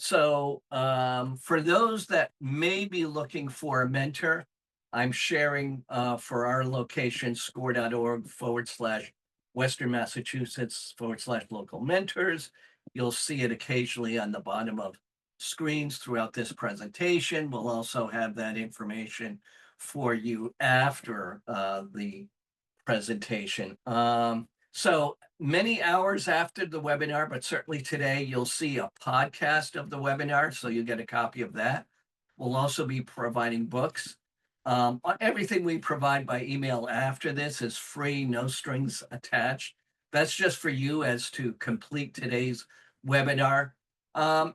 For those that may be looking for a mentor, I'm sharing for our location, score.org/ Western Massachusetts / local mentors. You'll see it occasionally on the bottom of screens throughout this presentation. We'll also have that information for you after the presentation. So many hours after the webinar, but certainly today, you'll see a podcast of the webinar, so you get a copy of that. We'll also be providing books. Everything we provide by email after this is free, no strings attached. That's just for you as to complete today's webinar.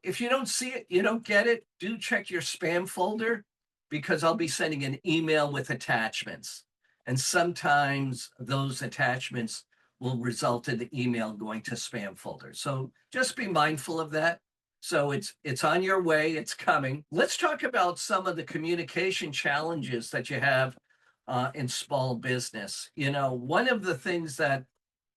If you don't see it, you don't get it, do check your spam folder because I'll be sending an email with attachments. And sometimes those attachments will result in the email going to spam folder. So just be mindful of that. So it's on your way, it's coming. Let's talk about some of the communication challenges that you have in small business. One of the things that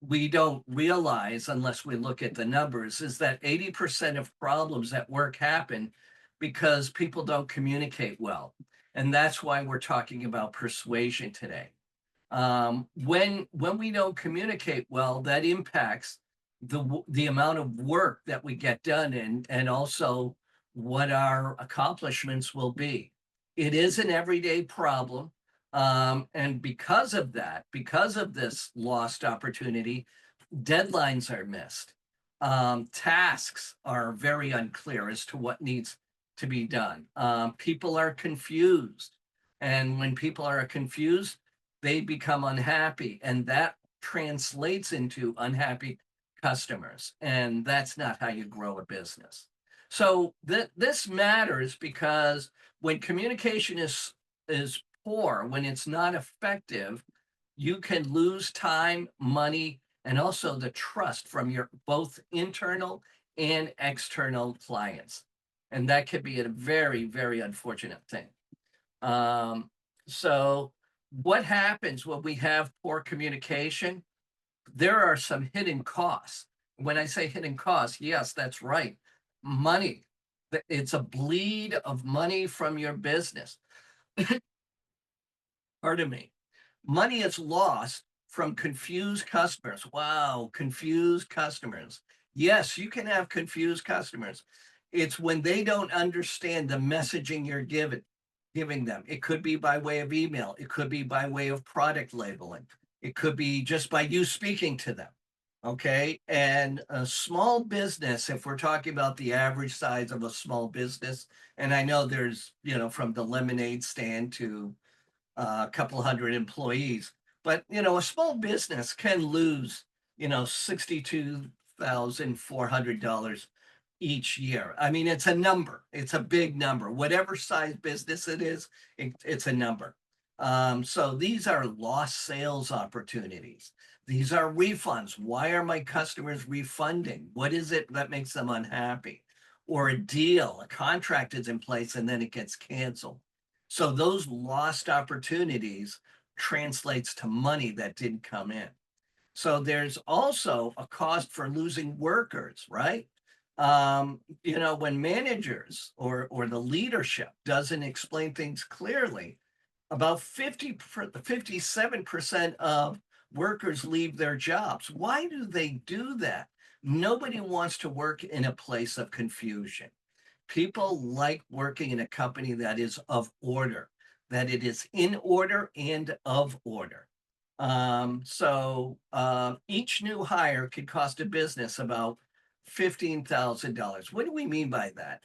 we don't realize unless we look at the numbers is that 80% of problems at work happen because people don't communicate well. And that's why we're talking about persuasion today. When we don't communicate well, that impacts the amount of work that we get done and also what our accomplishments will be. It is an everyday problem. And because of that, because of this lost opportunity, deadlines are missed. Tasks are very unclear as to what needs to be done. People are confused. And when people are confused, they become unhappy. And that translates into unhappy customers. And that's not how you grow a business. So this matters because when communication is poor, when it's not effective, you can lose time, money, and also the trust from your both internal and external clients. And that could be a very, very unfortunate thing. So what happens when we have poor communication? There are some hidden costs. When I say hidden costs, yes, that's right. Money. It's a bleed of money from your business. Pardon me. Money is lost from confused customers. Wow, confused customers. Yes, you can have confused customers. It's when they don't understand the messaging you're giving them. It could be by way of email. It could be by way of product labeling. It could be just by you speaking to them. Okay. And a small business, if we're talking about the average size of a small business, and I know there's, from the lemonade stand to a couple hundred employees. But a small business can lose, $62,400 each year. I mean, it's a number. It's a big number. Whatever size business it is, it's a number. So these are lost sales opportunities. These are refunds. Why are my customers refunding? What is it that makes them unhappy? Or a deal, a contract is in place and then it gets canceled. So those lost opportunities translates to money that didn't come in. So there's also a cost for losing workers, right? When managers or the leadership doesn't explain things clearly, about 57% of workers leave their jobs. Why do they do that? Nobody wants to work in a place of confusion. People like working in a company that is of order, that it is in order and of order. Each new hire could cost a business about $15,000. What do we mean by that?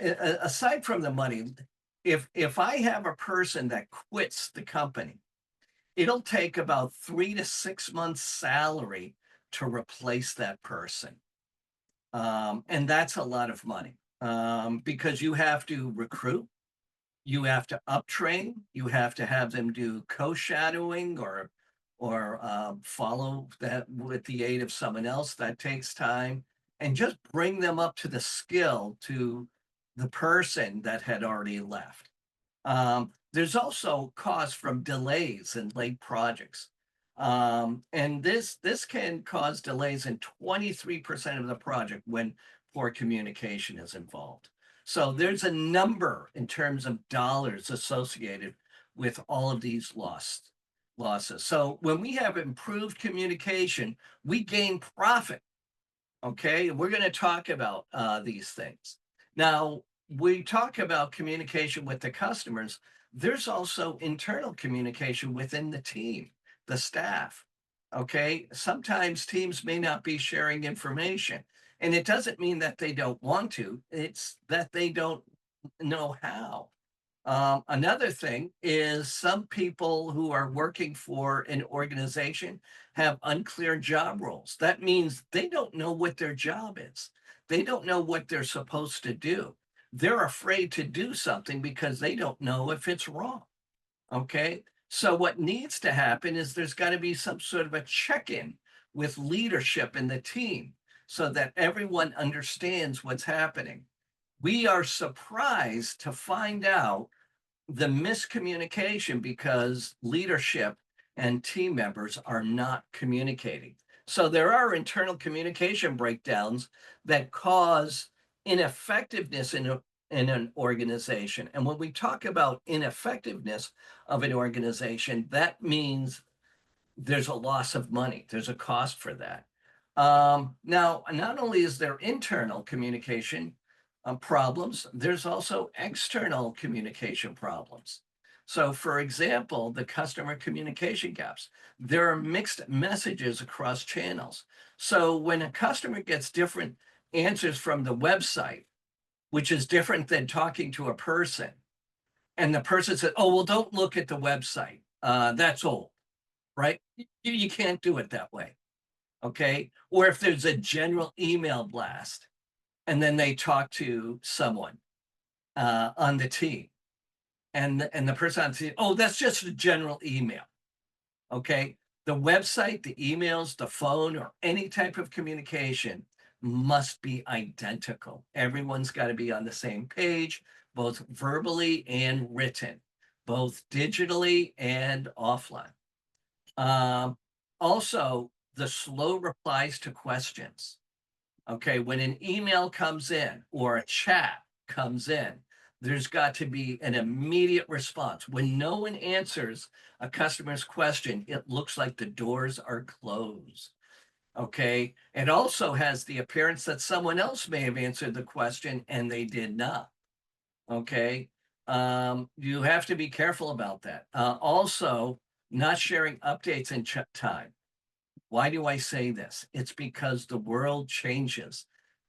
Aside from the money, if I have a person that quits the company, it'll take about 3 to 6 months salary to replace that person. And that's a lot of money because you have to recruit, you have to uptrain, you have to have them do co-shadowing or follow that with the aid of someone else. That takes time, and just bring them up to the skill to the person that had already left. There's also costs from delays and late projects. And this can cause delays in 23% of the project when poor communication is involved. So there's a number in terms of dollars associated with all of these losses. So when we have improved communication, we gain profit. Okay, we're going to talk about these things. Now, we talk about communication with the customers. There's also internal communication within the team, the staff. Okay, sometimes teams may not be sharing information, and it doesn't mean that they don't want to, it's that they don't know how. Another thing is some people who are working for an organization have unclear job roles. That means they don't know what their job is. They don't know what they're supposed to do. They're afraid to do something because they don't know if it's wrong. Okay. So what needs to happen is there's got to be some sort of a check-in with leadership in the team so that everyone understands what's happening. We are surprised to find out the miscommunication because leadership and team members are not communicating. So there are internal communication breakdowns that cause ineffectiveness in an organization. And when we talk about ineffectiveness of an organization, that means there's a loss of money. There's a cost for that. Now, not only is there internal communication problems, there's also external communication problems. So, for example, the customer communication gaps. There are mixed messages across channels. So, when a customer gets different answers from the website, which is different than talking to a person, and the person said, "Oh, well, don't look at the website. That's old." Right? You can't do it that way. Okay. Or if there's a general email blast and then they talk to someone on the team and the person on the team, oh, that's just a general email. Okay. The website, the emails, the phone, or any type of communication must be identical. Everyone's got to be on the same page, both verbally and written, both digitally and offline. Um, Also, the slow replies to questions. Okay, when an email comes in or a chat comes in, there's got to be an immediate response. When no one answers a customer's question, it looks like the doors are closed. Okay, it also has the appearance that someone else may have answered the question and they did not. Okay. You have to be careful about that. Also, not sharing updates in time. Why do I say this? It's because the world changes.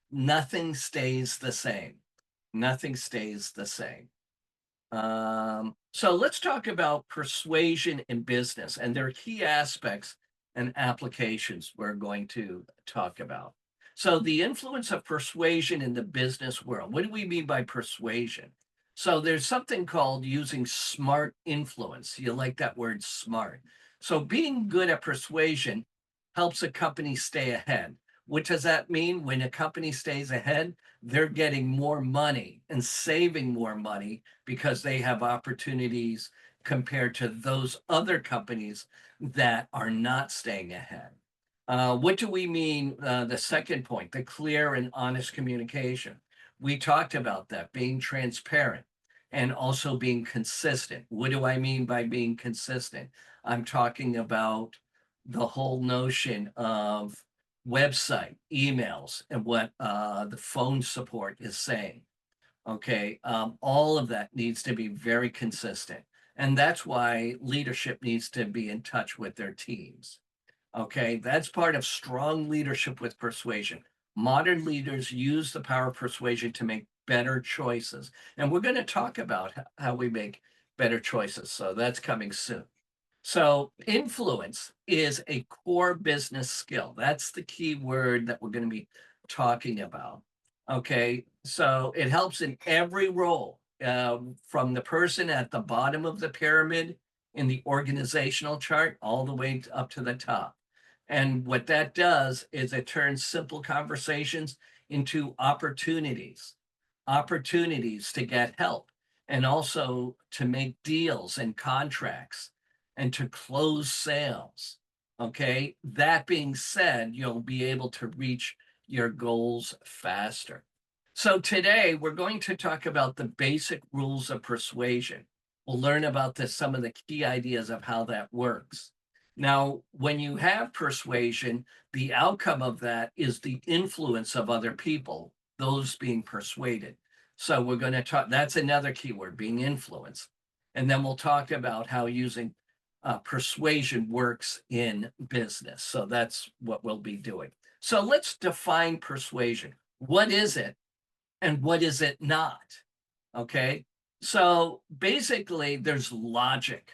Nothing stays the same. Nothing stays the same. So let's talk about persuasion in business, and there are key aspects and applications we're going to talk about. So the influence of persuasion in the business world. What do we mean by persuasion? So there's something called using smart influence. You like that word smart. So being good at persuasion helps a company stay ahead. What does that mean? When a company stays ahead, they're getting more money and saving more money because they have opportunities compared to those other companies that are not staying ahead. What do we mean? The second point, the clear and honest communication. We talked about that, being transparent and also being consistent. What do I mean by being consistent? I'm talking about the whole notion of website, emails, and what the phone support is saying. Okay, all of that needs to be very consistent. And that's why leadership needs to be in touch with their teams. Okay, that's part of strong leadership with persuasion. Modern leaders use the power of persuasion to make better choices. And we're going to talk about how we make better choices. So that's coming soon. So influence is a core business skill. That's the key word that we're going to be talking about. Okay, so it helps in every role, from the person at the bottom of the pyramid in the organizational chart all the way up to the top. And what that does is it turns simple conversations into opportunities, opportunities to get help and also to make deals and contracts and to close sales. Okay. That being said, you'll be able to reach your goals faster. So today we're going to talk about the basic rules of persuasion. We'll learn about some of the key ideas of how that works. Now, when you have persuasion, the outcome of that is the influence of other people, those being persuaded. So we're going to talk, that's another keyword, being influenced. And then we'll talk about how using persuasion works in business. So that's what we'll be doing. So let's define persuasion. What is it and what is it not? Okay. So basically, there's logic.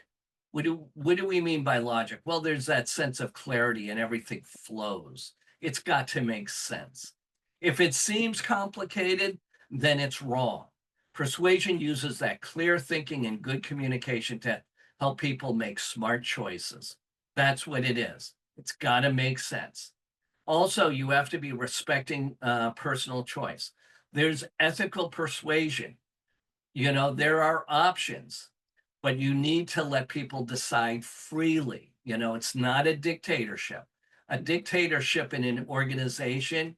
What do we mean by logic? Well, there's that sense of clarity and everything flows. It's got to make sense. If it seems complicated, then it's wrong. Persuasion uses that clear thinking and good communication to help people make smart choices. That's what it is. It's got to make sense. Also, you have to be respecting personal choice. There's ethical persuasion. There are options, but you need to let people decide freely. It's not a dictatorship. A dictatorship in an organization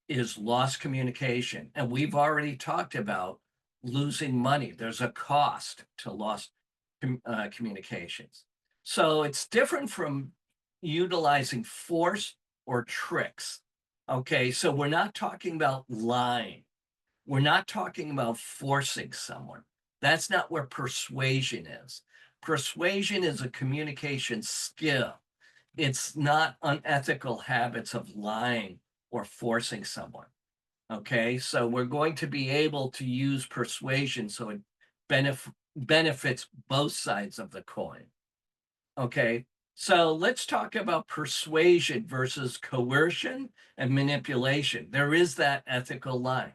is lost communication. And we've already talked about losing money. There's a cost to lost communications. So it's different from utilizing force or tricks. Okay, so we're not talking about lying. We're not talking about forcing someone. That's not where persuasion is. Persuasion is a communication skill. It's not unethical habits of lying or forcing someone. Okay, so we're going to be able to use persuasion so it benefits both sides of the coin. Okay, so let's talk about persuasion versus coercion and manipulation. There is that ethical line.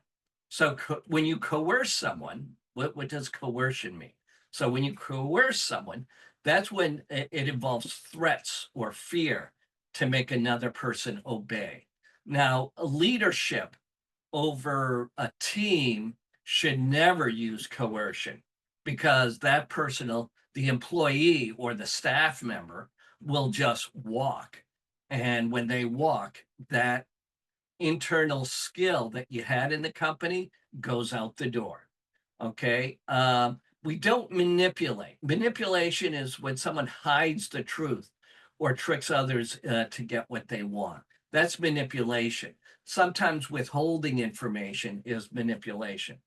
So when you coerce someone, what does coercion mean? So when you coerce someone, that's when it involves threats or fear to make another person obey. Now, leadership over a team should never use coercion because that person, the employee or the staff member, will just walk. And when they walk, that internal skill that you had in the company goes out the door. Okay. We don't manipulate. Manipulation is when someone hides the truth or tricks others to get what they want. That's manipulation. Sometimes withholding information is manipulation.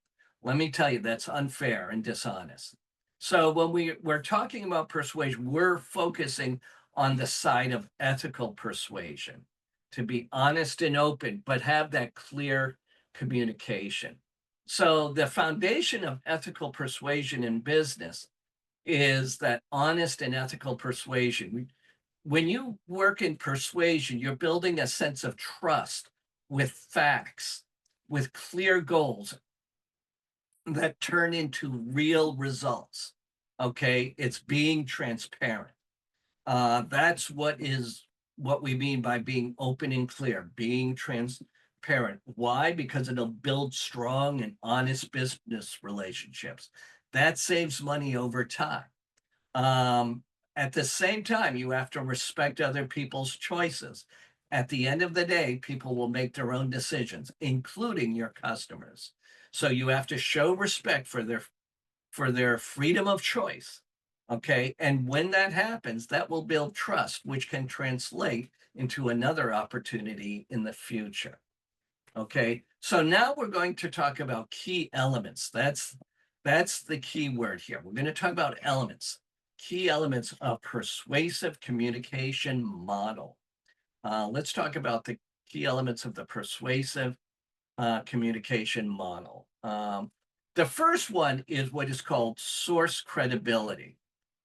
Let me tell you, that's unfair and dishonest. So when we're talking about persuasion, we're focusing on the side of ethical persuasion, to be honest and open, but have that clear communication. So the foundation of ethical persuasion in business is that honest and ethical persuasion. When you work in persuasion, you're building a sense of trust with facts, with clear goals that turn into real results. Okay, it's being transparent. That's what we mean by being open and clear, being transparent. Why? Because it'll build strong and honest business relationships. That saves money over time. Um, at the same time, you have to respect other people's choices. At the end of the day, people will make their own decisions, including your customers. So you have to show respect for their freedom of choice. Okay. And when that happens, that will build trust, which can translate into another opportunity in the future. Okay. So now we're going to talk about key elements. That's the key word here. We're going to talk about elements, key elements of persuasive communication model. Let's talk about the key elements of the persuasive communication model. The first one is what is called source credibility.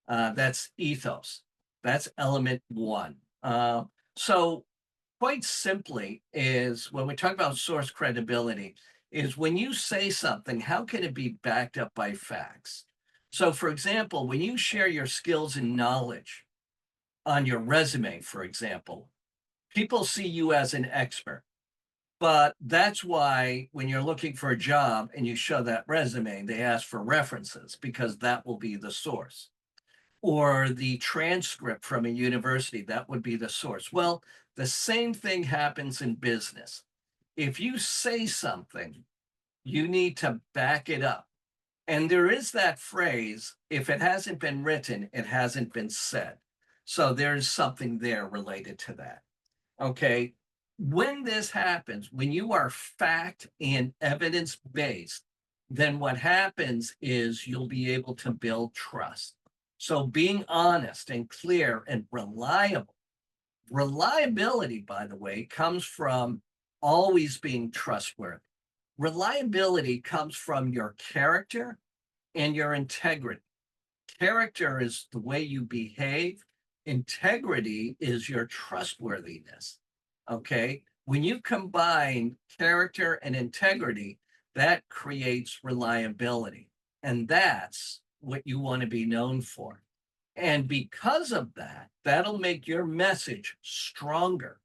That's ethos. That's element one. So quite simply is when we talk about source credibility is when you say something, how can it be backed up by facts? So for example, when you share your skills and knowledge on your resume, for example, people see you as an expert. But that's why when you're looking for a job and you show that resume, they ask for references because that will be the source. Or the transcript from a university, that would be the source. Well, the same thing happens in business. If you say something, you need to back it up. And there is that phrase, if it hasn't been written, it hasn't been said. So there's something there related to that. Okay. When this happens, when you are fact and evidence based, then what happens is you'll be able to build trust. So being honest and clear and reliable. Reliability, by the way, comes from always being trustworthy. Reliability comes from your character and your integrity. Character is the way you behave. Integrity is your trustworthiness. Okay. When you combine character and integrity, that creates reliability. And that's what you want to be known for. And because of that, that'll make your message stronger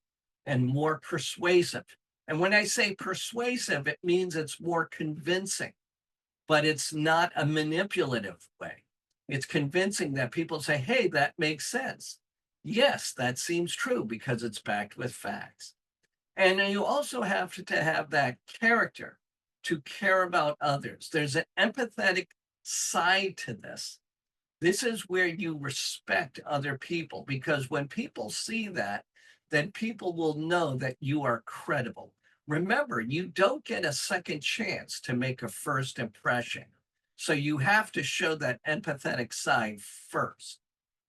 and more persuasive. And when I say persuasive, it means it's more convincing, but it's not a manipulative way. It's convincing that people say, hey, that makes sense. Yes, that seems true because it's backed with facts. And you also have to have that character to care about others. There's an empathetic side to this. This is where you respect other people, because when people see that, then people will know that you are credible. Remember, you don't get a second chance to make a first impression. So you have to show that empathetic side first.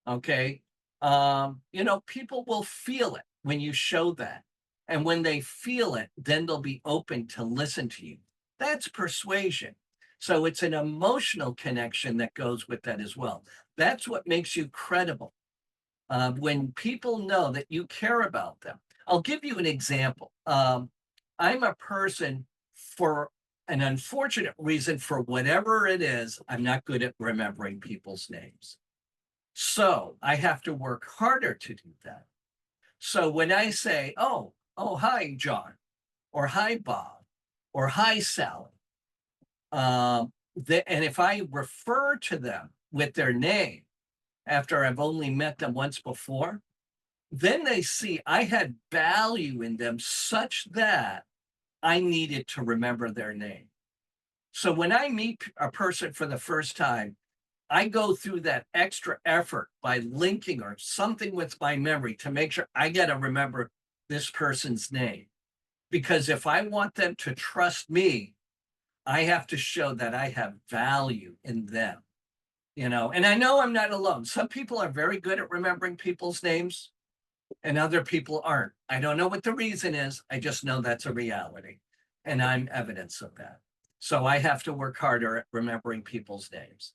Okay. People will feel it when you show that. And when they feel it, then they'll be open to listen to you. That's persuasion. So it's an emotional connection that goes with that as well. That's what makes you credible. When people know that you care about them. I'll give you an example. I'm a person, for an unfortunate reason, for whatever it is, I'm not good at remembering people's names. So I have to work harder to do that. So when I say, hi, John, or hi, Bob, or hi, Sally, and if I refer to them with their name after I've only met them once before, then they see I had value in them such that I needed to remember their name. So when I meet a person for the first time, I go through that extra effort by linking or something with my memory to make sure I got to remember this person's name. Because if I want them to trust me, I have to show that I have value in them, and I know I'm not alone. Some people are very good at remembering people's names and other people aren't. I don't know what the reason is. I just know that's a reality. And I'm evidence of that. So I have to work harder at remembering people's names.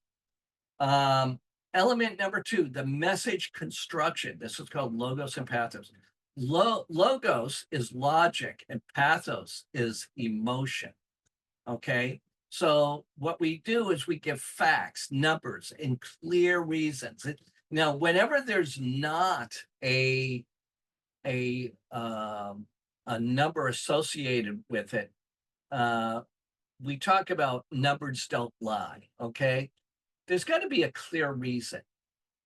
Element number 2, the message construction. This is called logos and pathos. Logos is logic and pathos is emotion. Okay. So what we do is we give facts, numbers, and clear reasons. Now, whenever there's not a number associated with it, we talk about numbers don't lie. Okay. There's got to be a clear reason.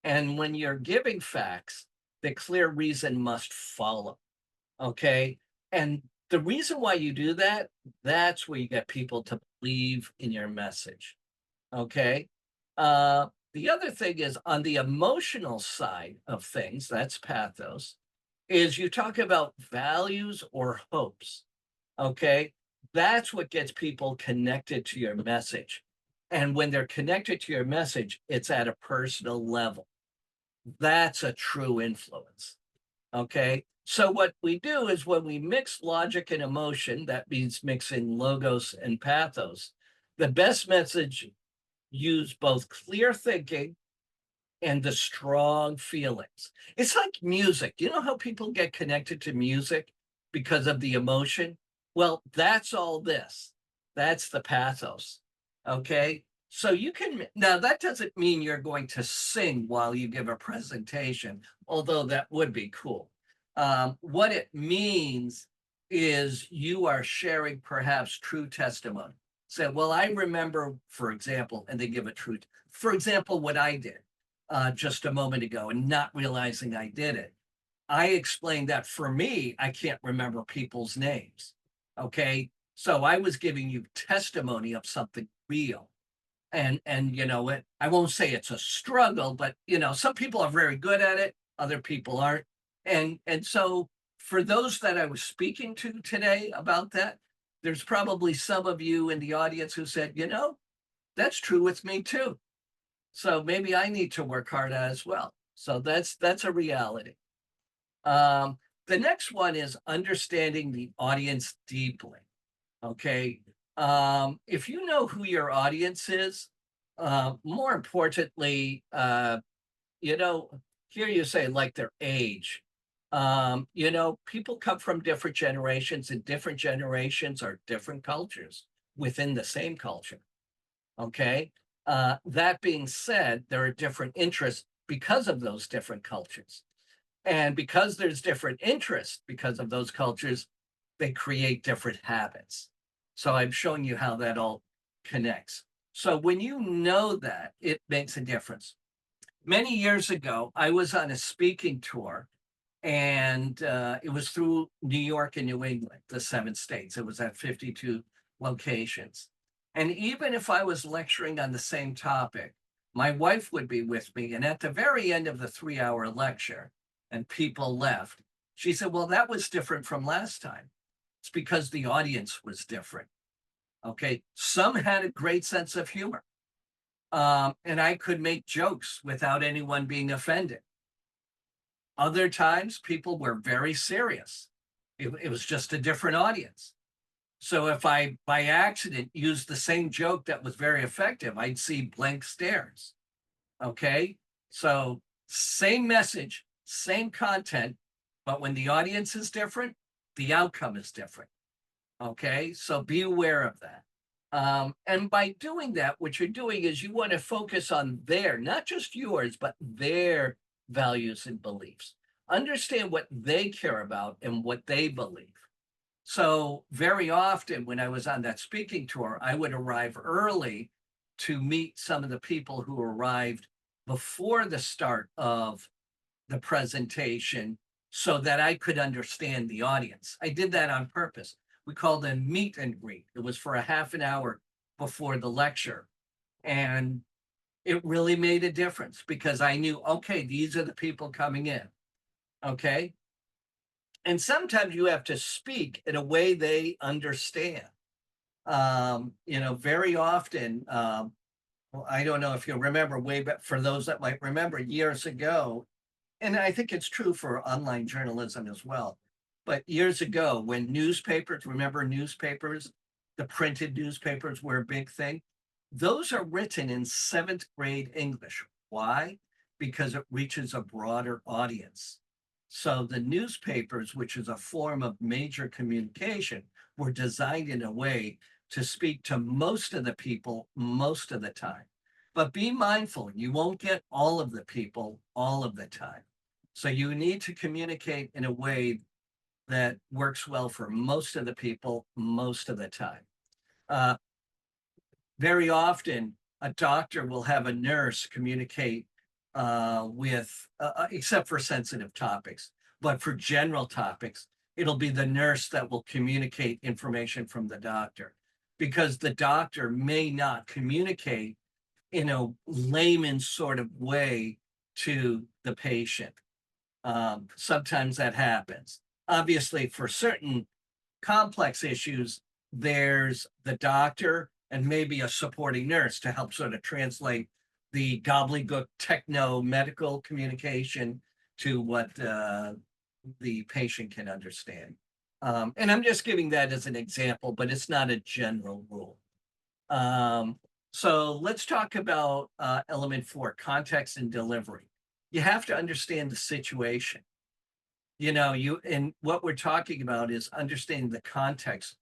And when you're giving facts, the clear reason must follow. Okay. And the reason why you do that, that's where you get people to believe in your message. Okay. The other thing is on the emotional side of things, that's pathos, is you talk about values or hopes. Okay. That's what gets people connected to your message. And when they're connected to your message, it's at a personal level. That's a true influence. Okay. So what we do is when we mix logic and emotion, that means mixing logos and pathos, the best message use both clear thinking and the strong feelings. It's like music. You know how people get connected to music because of the emotion? Well, that's all this. That's the pathos. Okay. So you can, now that doesn't mean you're going to sing while you give a presentation, although that would be cool. What it means is you are sharing perhaps true testimony. Say, well, I remember, for example, and they give a truth. For example, what I did just a moment ago and not realizing I did it. I explained that for me, I can't remember people's names. Okay. So I was giving you testimony of something real. And I won't say it's a struggle, but some people are very good at it, other people aren't. And so for those that I was speaking to today about that, there's probably some of you in the audience who said, that's true with me too. So maybe I need to work hard as well. So that's a reality. Um, the next one is understanding the audience deeply. Okay. If you know who your audience is, more importantly, you know, here you say like their age. People come from different generations, and different generations are different cultures within the same culture. Okay. That being said, there are different interests because of those different cultures. And because there's different interests because of those cultures, they create different habits. So I'm showing you how that all connects. So when you know that, it makes a difference. Many years ago, I was on a speaking tour, and it was through New York and New England, the 7 states. It was at 52 locations. And even if I was lecturing on the same topic, my wife would be with me. And at the very end of the 3-hour lecture, and people left, she said, "Well, that was different from last time. It's because the audience was different." Okay. Some had a great sense of humor. And I could make jokes without anyone being offended. Other times, people were very serious. It was just a different audience. So if I, by accident, used the same joke that was very effective, I'd see blank stares. Okay. So same message, same content, but when the audience is different, the outcome is different. Okay. So be aware of that. And by doing that, what you're doing is you want to focus on their, not just yours, but their values and beliefs. Understand what they care about and what they believe. So very often when I was on that speaking tour, I would arrive early to meet some of the people who arrived before the start of the presentation so that I could understand the audience. I did that on purpose. We called them meet and greet. It was for a half an hour before the lecture. And it really made a difference because I knew, okay, these are the people coming in. Okay. And sometimes you have to speak in a way they understand. Very often, well, I don't know if you remember way back for those that might remember years ago, and I think it's true for online journalism as well. But years ago, when newspapers, remember newspapers, the printed newspapers were a big thing. Those are written in seventh grade English. Why? Because it reaches a broader audience. So the newspapers, which is a form of major communication, were designed in a way to speak to most of the people most of the time. But be mindful, you won't get all of the people all of the time. So you need to communicate in a way that works well for most of the people most of the time. Uh, Very often, a doctor will have a nurse communicate except for sensitive topics, but for general topics, it'll be the nurse that will communicate information from the doctor because the doctor may not communicate in a layman sort of way to the patient. Sometimes that happens. Obviously, for certain complex issues, there's the doctor and maybe a supporting nurse to help sort of translate the gobbledygook techno medical communication to what the patient can understand. And I'm just giving that as an example, but it's not a general rule. Um, so let's talk about element 4, context and delivery. You have to understand the situation. And what we're talking about is understanding the context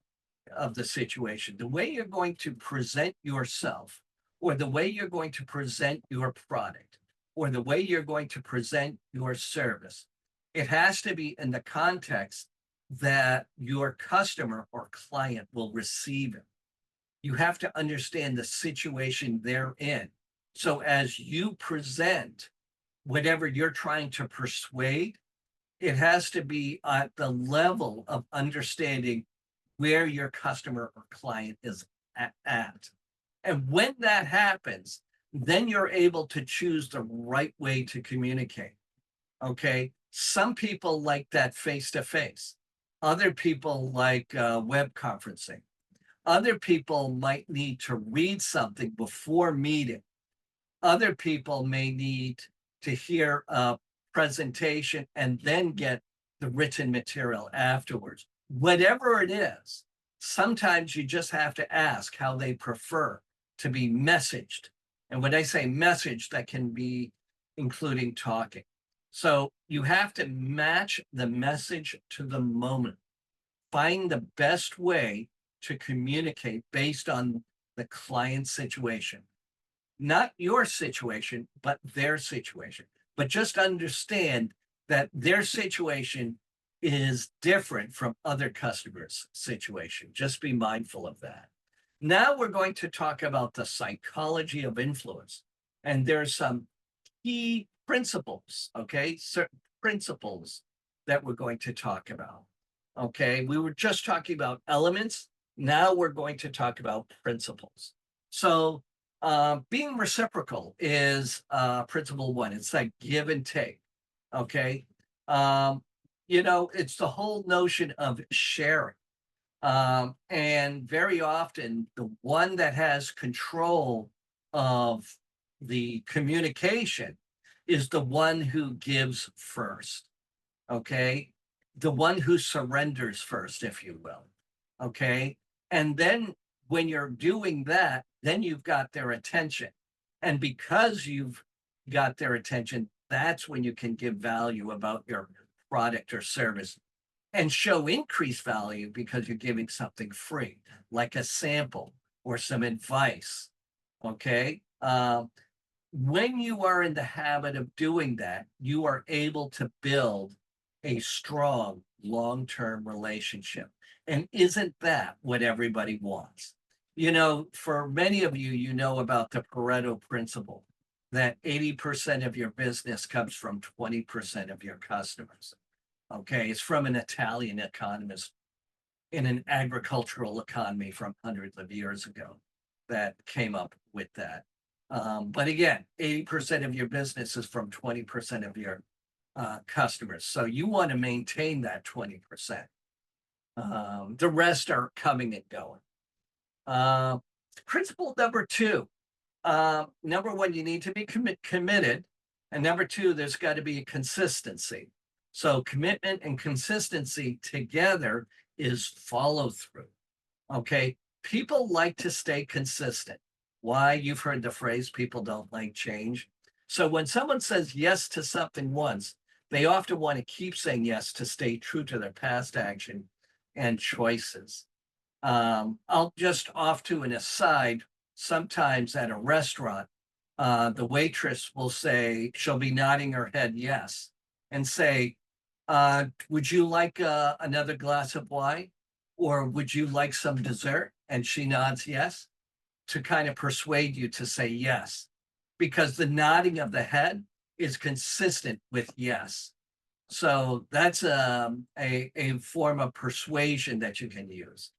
of the situation. The way you're going to present yourself, or the way you're going to present your product, or the way you're going to present your service, it has to be in the context that your customer or client will receive it. You have to understand the situation they're in. So as you present whatever you're trying to persuade, it has to be at the level of understanding where your customer or client is at. And when that happens, then you're able to choose the right way to communicate. Okay. Some people like that face to face. Other people like web conferencing. Other people might need to read something before meeting. Other people may need to hear a presentation and then get the written material afterwards. Whatever it is, sometimes you just have to ask how they prefer to be messaged. And when I say message, that can be including talking. So you have to match the message to the moment. Find the best way to communicate based on the client's situation, not your situation, but their situation. But just understand that their situation is different from other customers' situation. Just be mindful of that. Now we're going to talk about the psychology of influence. And there's some key principles, okay? Certain principles that we're going to talk about. Okay, we were just talking about elements. Now we're going to talk about principles. So being reciprocal is principle one. It's like give and take. Okay. Um, it's the whole notion of sharing. And very often, the one that has control of the communication is the one who gives first. Okay. The one who surrenders first, if you will. Okay. And then when you're doing that, then you've got their attention. And because you've got their attention, that's when you can give value about your product or service and show increased value because you're giving something free, like a sample or some advice. Okay. When you are in the habit of doing that, you are able to build a strong long-term relationship. And isn't that what everybody wants? For many of you, you know about the Pareto principle that 80% of your business comes from 20% of your customers. Okay, it's from an Italian economist in an agricultural economy from hundreds of years ago that came up with that. But again, 80% of your business is from 20% of your customers. So you want to maintain that 20%. The rest are coming and going. Principle number two. Number one, you need to be committed. And number two, there's got to be a consistency. So commitment and consistency together is follow through. Okay. People like to stay consistent. Why? You've heard the phrase, people don't like change. So when someone says yes to something once, they often want to keep saying yes to stay true to their past action and choices. I'll just off to an aside, sometimes at a restaurant, the waitress will say, she'll be nodding her head yes, and say, would you like another glass of wine? Or would you like some dessert? And she nods yes, to kind of persuade you to say yes, because the nodding of the head is consistent with yes. So that's a form of persuasion that you can use.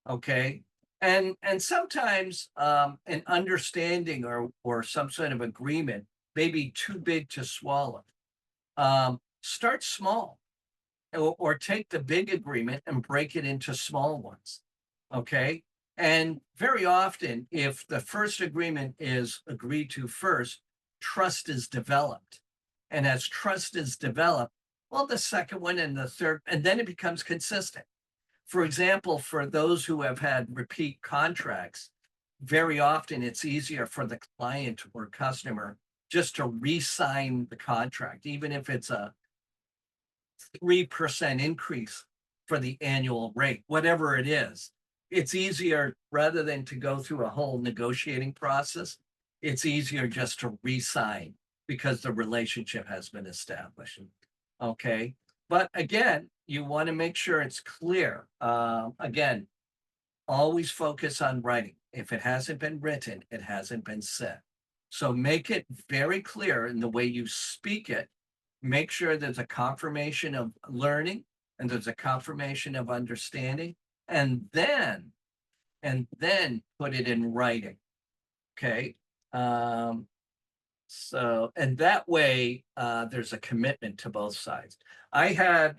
Okay. And sometimes an understanding or some sort of agreement may be too big to swallow. Start small or take the big agreement and break it into small ones. Okay. And very often, if the first agreement is agreed to first, trust is developed. And as trust is developed, well, the second one and the third, and then it becomes consistent. For example, for those who have had repeat contracts, very often it's easier for the client or customer just to re-sign the contract, even if it's a 3% increase for the annual rate, whatever it is. It's easier rather than to go through a whole negotiating process. It's easier just to re-sign because the relationship has been established. Okay. But again, you want to make sure it's clear. Again, always focus on writing. If it hasn't been written, it hasn't been said. So make it very clear in the way you speak it. Make sure there's a confirmation of learning and there's a confirmation of understanding. and then put it in writing. Okay. Um, so, and that way, there's a commitment to both sides. I had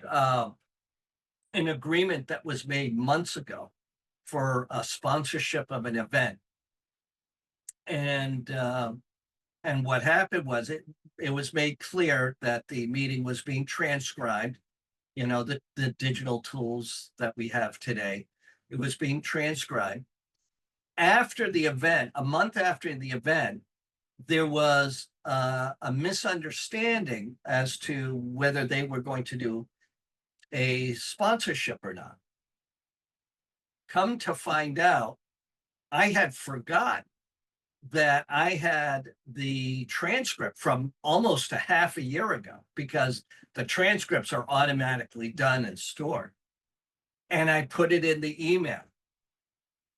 an agreement that was made months ago for a sponsorship of an event, and what happened was it was made clear that the meeting was being transcribed. You know, the digital tools that we have today. It was being transcribed. After the event, a month after the event, there was a misunderstanding as to whether they were going to do a sponsorship or not. Come to find out, I had forgot that I had the transcript from almost a half a year ago, because the transcripts are automatically done and stored. And I put it in the email.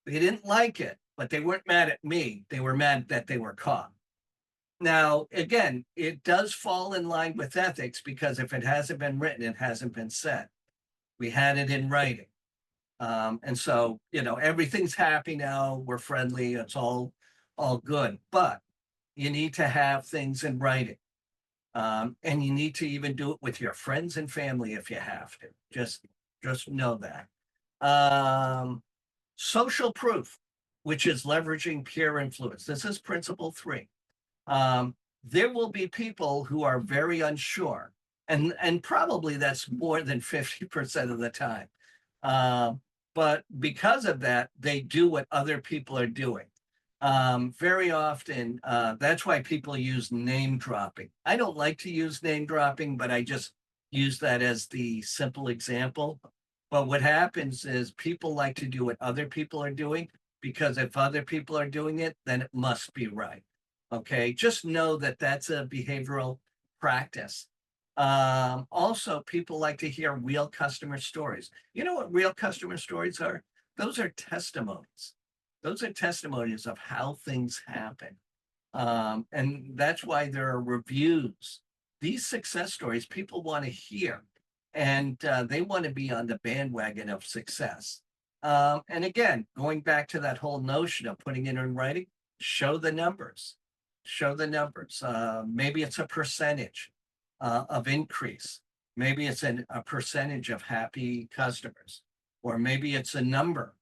They didn't like it, but they weren't mad at me. They were mad that they were caught. Now, again, it does fall in line with ethics, because if it hasn't been written, it hasn't been said. We had it in writing. And so, you know, everything's happy now. We're friendly. It's all good. But you need to have things in writing. And you need to even do it with your friends and family if you have to. Just know that. Um, Social proof, which is leveraging peer influence. This is principle 3. There will be people who are very unsure, and probably that's more than 50% of the time. But because of that, they do what other people are doing. Very often, that's why people use name dropping. I don't like to use name dropping, but I just use that as the simple example. But what happens is people like to do what other people are doing, because if other people are doing it, then it must be right. Okay, just know that that's a behavioral practice. Also, people like to hear real customer stories. You know what real customer stories are? Those are testimonies. Those are testimonies of how things happen. And that's why there are reviews. These success stories people want to hear, and they want to be on the bandwagon of success. And again, going back to that whole notion of putting it in writing, show the numbers. Show the numbers. Maybe it's a percentage of increase. Maybe it's a percentage of happy customers, or maybe it's a number,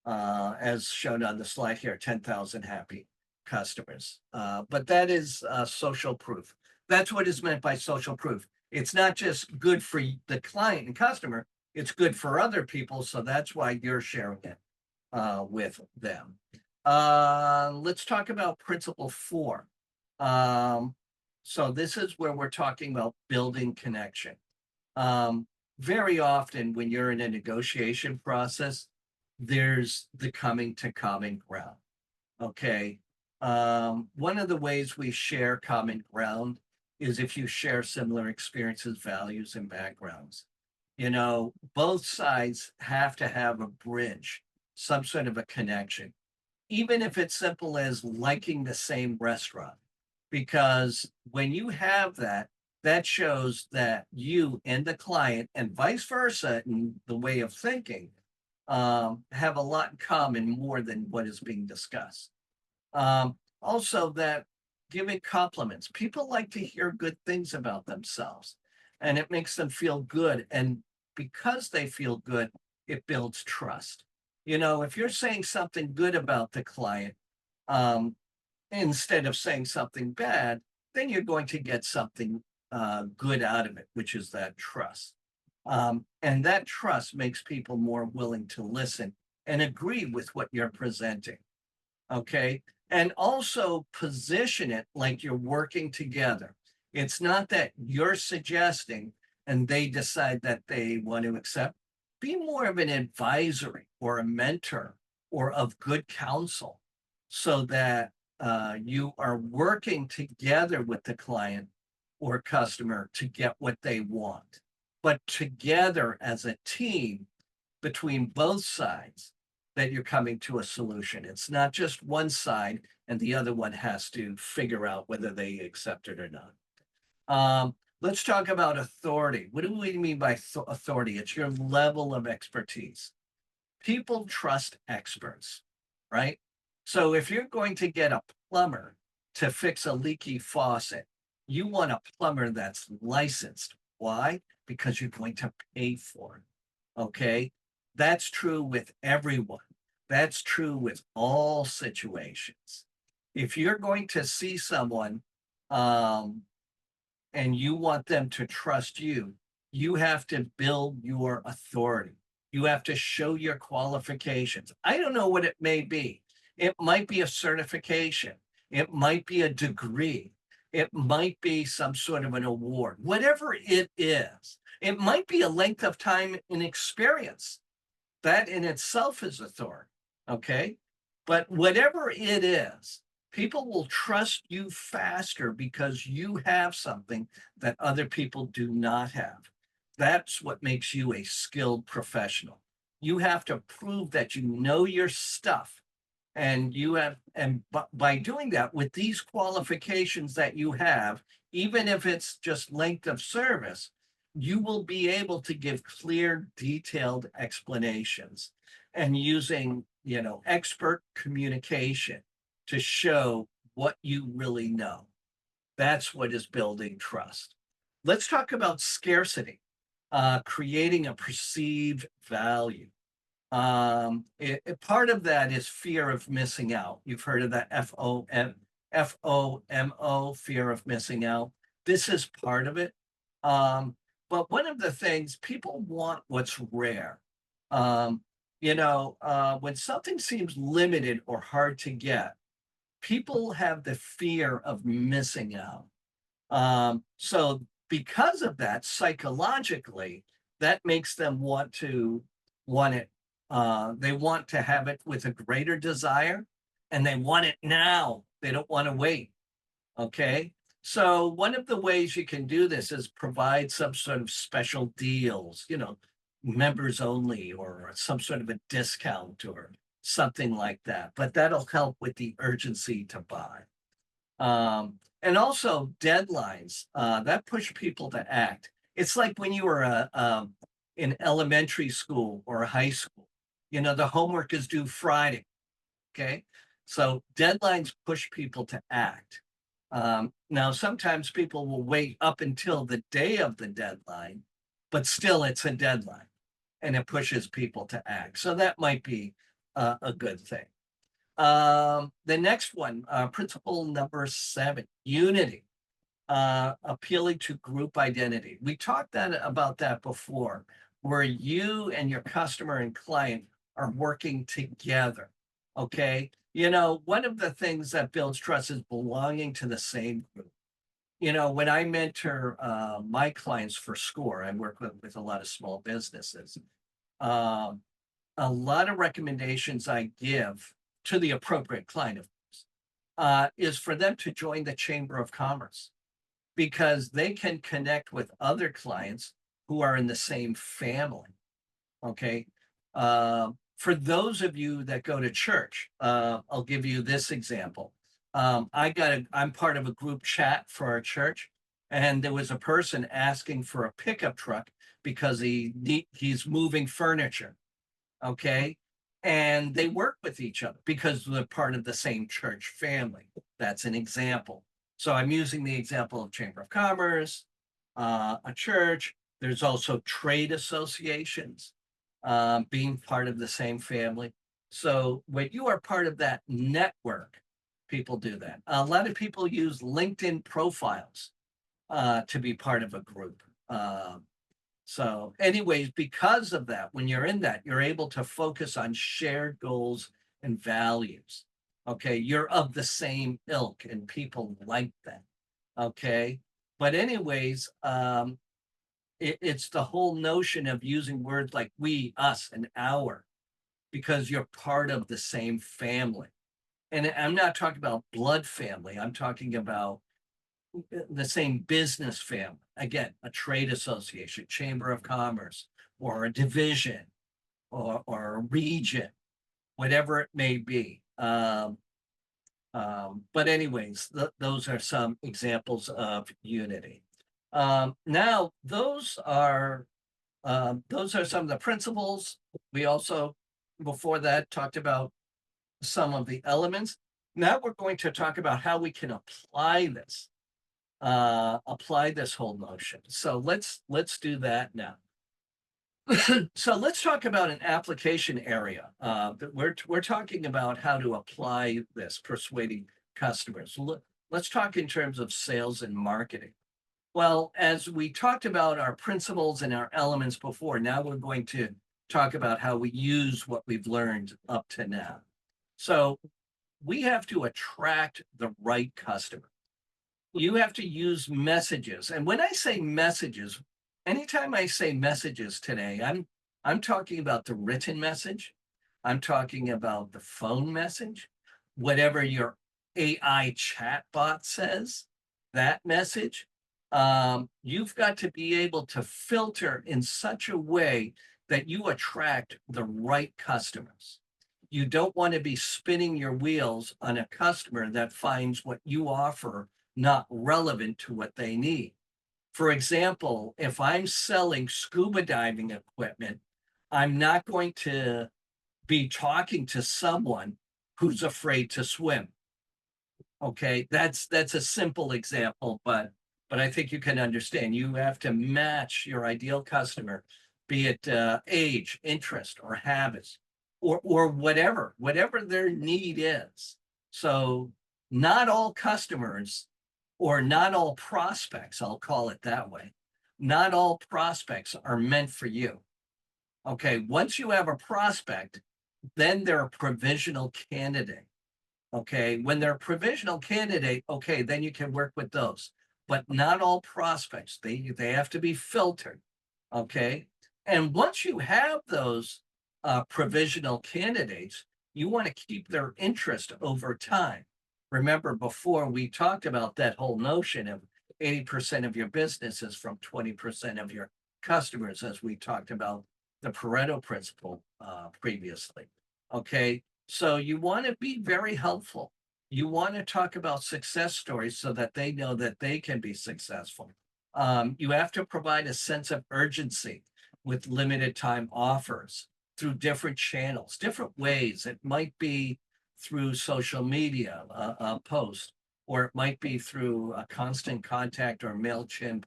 as shown on the slide here, 10,000 happy customers. But that is social proof. That's what is meant by social proof. It's not just good for the client and customer, it's good for other people. So that's why you're sharing it with them. Let's talk about principle 4. Um, so this is where we're talking about building connection. Very often when you're in a negotiation process, there's the coming to common ground. Okay. One of the ways we share common ground is if you share similar experiences, values, and backgrounds. You know, both sides have to have a bridge, some sort of a connection, even if it's simple as liking the same restaurant. Because when you have that, that shows that you and the client, and vice versa, in the way of thinking, have a lot in common more than what is being discussed. Also, that giving compliments. People like to hear good things about themselves, and it makes them feel good. And because they feel good, it builds trust. You know, if you're saying something good about the client, um, instead of saying something bad, then you're going to get something good out of it, which is that trust. And that trust makes people more willing to listen and agree with what you're presenting. Okay. And also position it like you're working together. It's not that you're suggesting and they decide that they want to accept. Be more of an advisory or a mentor or of good counsel, so that you are working together with the client or customer to get what they want, but together as a team between both sides, that you're coming to a solution. It's not just one side and the other one has to figure out whether they accept it or not. Let's talk about authority. What do we mean by authority? It's your level of expertise. People trust experts, right? So if you're going to get a plumber to fix a leaky faucet, you want a plumber that's licensed. Why? Because you're going to pay for it. Okay. That's true with everyone. That's true with all situations. If you're going to see someone um, and you want them to trust you, you have to build your authority. You have to show your qualifications. I don't know what it may be. It might be a certification. It might be a degree. It might be some sort of an award. Whatever it is, it might be a length of time in experience. That in itself is authority. Okay. But whatever it is, people will trust you faster because you have something that other people do not have. That's what makes you a skilled professional. You have to prove that you know your stuff. And you have, and by doing that with these qualifications that you have, even if it's just length of service, you will be able to give clear, detailed explanations and using, expert communication to show what you really know. That's what is building trust. Let's talk about scarcity, creating a perceived value. Part of that is fear of missing out. You've heard of that FOMO, fear of missing out. This is part of it. But one of the things people want what's rare. When something seems limited or hard to get, people have the fear of missing out. So because of that, psychologically, that makes them want it. They want to have it with a greater desire, and they want it now. They don't want to wait. Okay. So one of the ways you can do this is provide some sort of special deals, members only, or some sort of a discount or something like that. But that'll help with the urgency to buy. And also deadlines that push people to act. It's like when you were in elementary school or high school, the homework is due Friday. Okay. So deadlines push people to act. Now, sometimes people will wait up until the day of the deadline, but still it's a deadline and it pushes people to act. So that might be a good thing. The next one, principle number 7, unity, appealing to group identity. We talked about that before, where you and your customer and client are working together. Okay. One of the things that builds trust is belonging to the same group. When I mentor my clients for SCORE, I work with a lot of small businesses. Um, a lot of recommendations I give to the appropriate client, of course, is for them to join the Chamber of Commerce because they can connect with other clients who are in the same family. Okay. For those of you that go to church, I'll give you this example. I'm part of a group chat for our church, and there was a person asking for a pickup truck because he's moving furniture. Okay. And they work with each other because they're part of the same church family. That's an example. So I'm using the example of Chamber of Commerce, a church. There's also trade associations, being part of the same family. So when you are part of that network, people do that. A lot of people use LinkedIn profiles to be part of a group. So anyways, because of that, when you're in that, you're able to focus on shared goals and values. Okay. You're of the same ilk and people like that. Okay. But anyways, it's the whole notion of using words like we, us, and our, because you're part of the same family. And I'm not talking about blood family. I'm talking about the same business family. Again, a trade association, Chamber of Commerce, or a division, or a region, whatever it may be. But anyways, those are some examples of unity. Now, those are some of the principles. We also Before that, talked about some of the elements. Now we're going to talk about how we can apply this whole notion. So let's do that now. So let's talk about an application area. We're talking about how to apply this, persuading customers. Let's talk in terms of sales and marketing. Well, as we talked about our principles and our elements before, now we're going to talk about how we use what we've learned up to now. So we have to attract the right customer. You have to use messages. And when I say messages, anytime I say messages today, I'm talking about the written message. I'm talking about the phone message, whatever your AI chatbot says, that message. You've got to be able to filter in such a way that you attract the right customers. You don't want to be spinning your wheels on a customer that finds what you offer not relevant to what they need. For example, if I'm selling scuba diving equipment, I'm not going to be talking to someone who's afraid to swim. Okay, that's a simple example, but I think you can understand. You have to match your ideal customer, be it age, interest, or habits, or whatever their need is. So not all customers, or not all prospects, I'll call it that way. Not all prospects are meant for you. Okay, once you have a prospect, then they're a provisional candidate. Okay, when they're a provisional candidate, okay, then you can work with those, but not all prospects. They have to be filtered. Okay, and once you have those provisional candidates, you want to keep their interest over time. Remember, before we talked about that whole notion of 80% of your business is from 20% of your customers, as we talked about the Pareto principle previously. Okay, so you want to be very helpful. You want to talk about success stories so that they know that they can be successful. You have to provide a sense of urgency with limited time offers through different channels, different ways. It might be through social media, a post, or it might be through a constant contact or MailChimp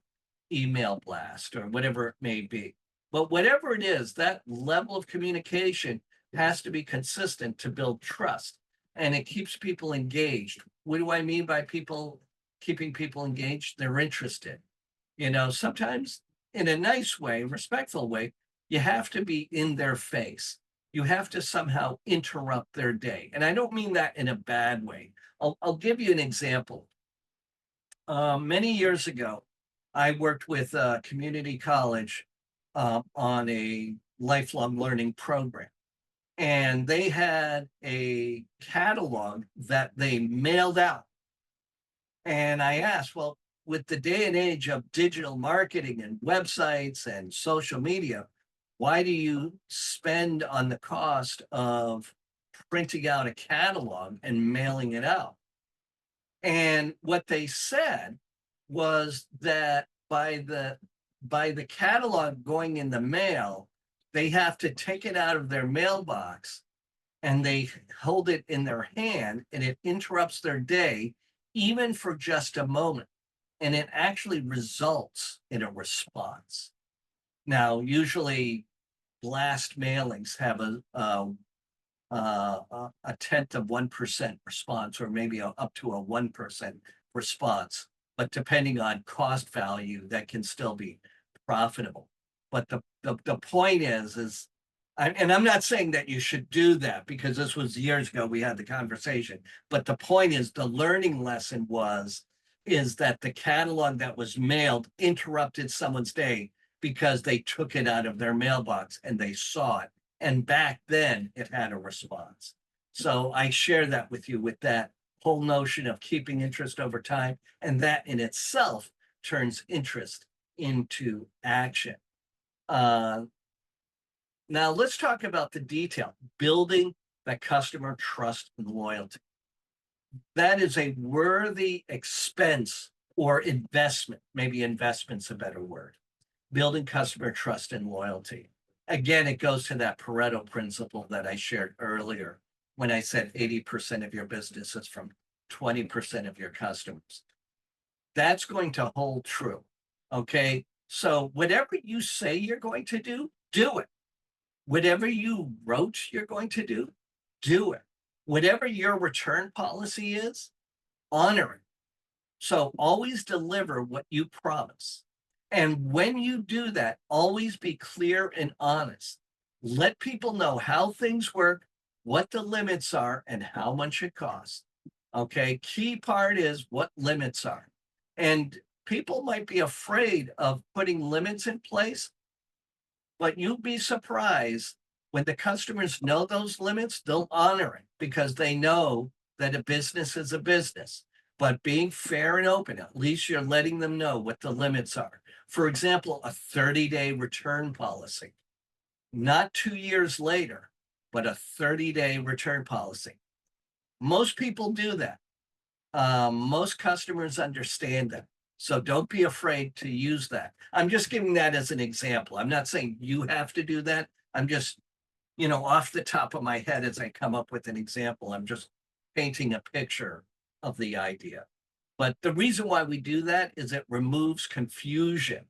email blast or whatever it may be. But whatever it is, that level of communication has to be consistent to build trust, and it keeps people engaged. What do I mean by keeping people engaged? They're interested. Sometimes in a nice way, respectful way, you have to be in their face. You have to somehow interrupt their day. And I don't mean that in a bad way. I'll give you an example. Many years ago, I worked with a community college on a lifelong learning program. And they had a catalog that they mailed out. And I asked, well, with the day and age of digital marketing and websites and social media, why do you spend on the cost of printing out a catalog and mailing it out? And what they said was that by the catalog going in the mail, they have to take it out of their mailbox and they hold it in their hand, and it interrupts their day, even for just a moment. And it actually results in a response. Now, usually blast mailings have a tenth of 1% response, or maybe up to a 1% response. But depending on cost value, that can still be profitable. But the point is, and I'm not saying that you should do that, because this was years ago we had the conversation. But the point is, the learning lesson is that the catalog that was mailed interrupted someone's day because they took it out of their mailbox and they saw it. And back then it had a response. So I share that with you, with that whole notion of keeping interest over time. And that in itself turns interest into action. Now let's talk about the detail, building that customer trust and loyalty. That is a worthy expense or investment. Maybe investment's a better word. Building customer trust and loyalty. again, it goes to that Pareto principle that I shared earlier when I said 80% of your business is from 20% of your customers. That's going to hold true. Okay. So whatever you say you're going to do it. Whatever you wrote you're going to do it. Whatever your return policy is, honor it. So always deliver what you promise. And when you do that, always be clear and honest. Let people know how things work, what the limits are, and how much it costs. Okay. Key part is what limits are. And people might be afraid of putting limits in place, but you'll be surprised when the customers know those limits, they'll honor it because they know that a business is a business. But being fair and open, at least you're letting them know what the limits are. For example, a 30-day return policy, not 2 years later, but a 30-day return policy. Most people do that. Most customers understand that. So don't be afraid to use that. I'm just giving that as an example. I'm not saying you have to do that. I'm just, off the top of my head as I come up with an example, I'm just painting a picture of the idea. But the reason why we do that is it removes confusion.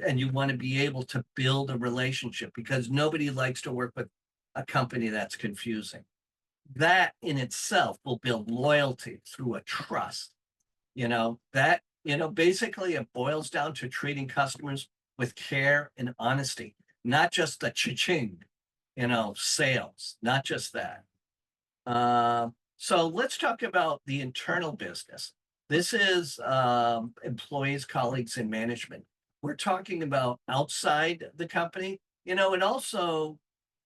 And you want to be able to build a relationship because nobody likes to work with a company that's confusing. That in itself will build loyalty through a trust. Basically it boils down to treating customers with care and honesty, not just the cha-ching, sales, not just that. So let's talk about the internal business. This is employees, colleagues, and management. We're talking about outside the company. It also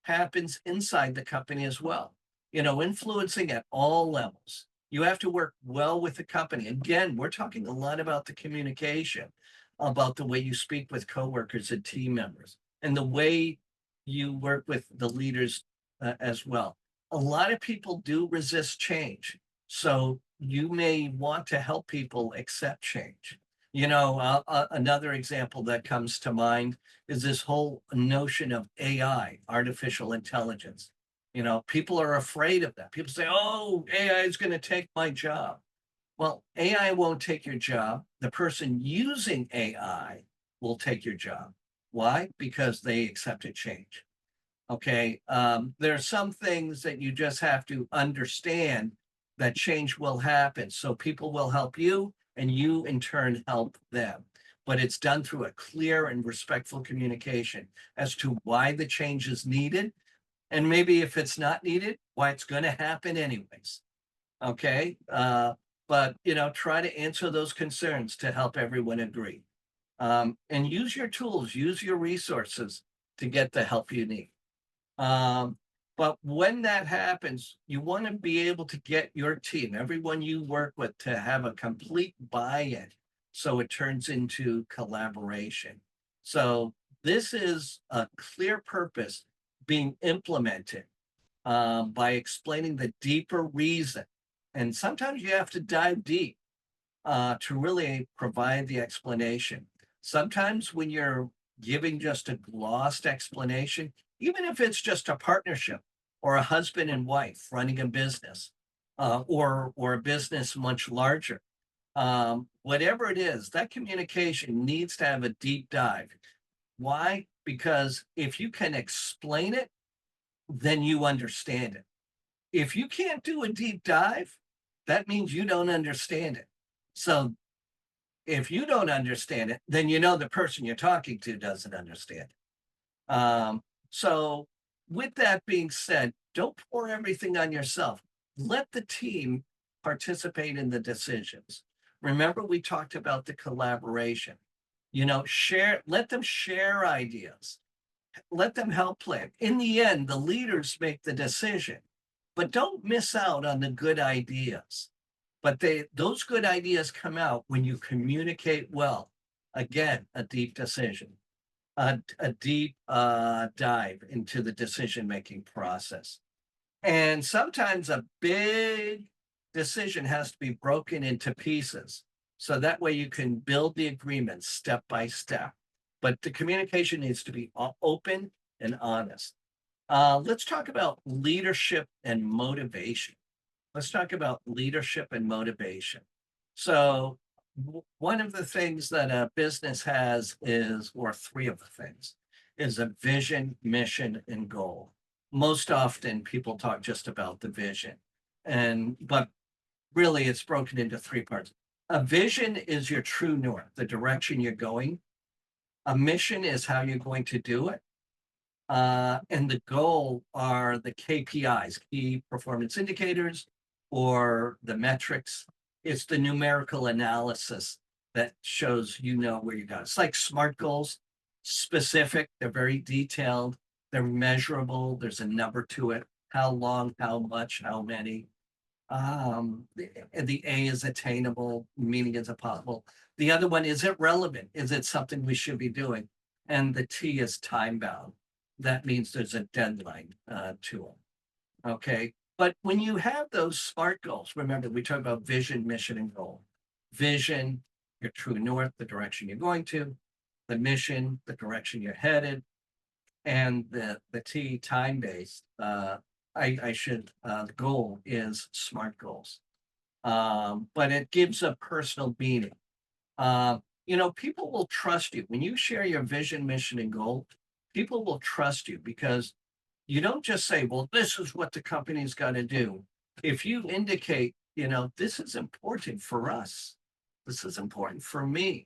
happens inside the company as well. Influencing at all levels. You have to work well with the company. Again, we're talking a lot about the communication, about the way you speak with coworkers and team members, and the way you work with the leaders as well. A lot of people do resist change. So you may want to help people accept change. Another example that comes to mind is this whole notion of AI, artificial intelligence. People are afraid of that. People say, oh, AI is going to take my job. Well, AI won't take your job. The person using AI will take your job. Why? Because they accepted change. Okay. There are some things that you just have to understand that change will happen. So people will help you and you in turn help them. But it's done through a clear and respectful communication as to why the change is needed. And maybe if it's not needed, why it's going to happen anyways. Okay. But, try to answer those concerns to help everyone agree. And use your tools, use your resources to get the help you need. But when that happens, you want to be able to get your team, everyone you work with, to have a complete buy-in so it turns into collaboration. So this is a clear purpose being implemented by explaining the deeper reason. And sometimes you have to dive deep to really provide the explanation. Sometimes when you're giving just a glossed explanation, even if it's just a partnership or a husband and wife running a business or a business much larger, whatever it is, that communication needs to have a deep dive. Why? Because if you can explain it, then you understand it. If you can't do a deep dive, that means you don't understand it. So if you don't understand it, then the person you're talking to doesn't understand it. So with that being said, don't pour everything on yourself. Let the team participate in the decisions. Remember, we talked about the collaboration. Let them share ideas. Let them help plan. In the end, the leaders make the decision, but don't miss out on the good ideas. But those good ideas come out when you communicate well. Again, a deep decision, a deep dive into the decision-making process. And sometimes a big decision has to be broken into pieces. So that way you can build the agreement step by step. But the communication needs to be open and honest. Let's talk about leadership and motivation. Let's talk about leadership and motivation. So, one of the things that a business has is, or three of the things, is a vision, mission, and goal. Most often, people talk just about the vision, but really, it's broken into three parts. A vision is your true north, the direction you're going. A mission is how you're going to do it. And the goal are the KPIs, key performance indicators, or the metrics. It's the numerical analysis that shows you know where you got. It's like SMART goals, specific, they're very detailed, they're measurable, there's a number to it. How long, how much, how many. The A is attainable, meaning is it possible. The other one, is it relevant? Is it something we should be doing? And the T is time bound. That means there's a deadline to them. Okay. But when you have those SMART goals, remember we talk about vision, mission, and goal. Vision, your true north, the direction you're going to, the mission, the direction you're headed, and the T, time based. I should the goal is SMART goals. But it gives a personal meaning. People will trust you when you share your vision, mission, and goal. People will trust you because you don't just say, well, this is what the company's got to do. If you indicate, this is important for us, this is important for me,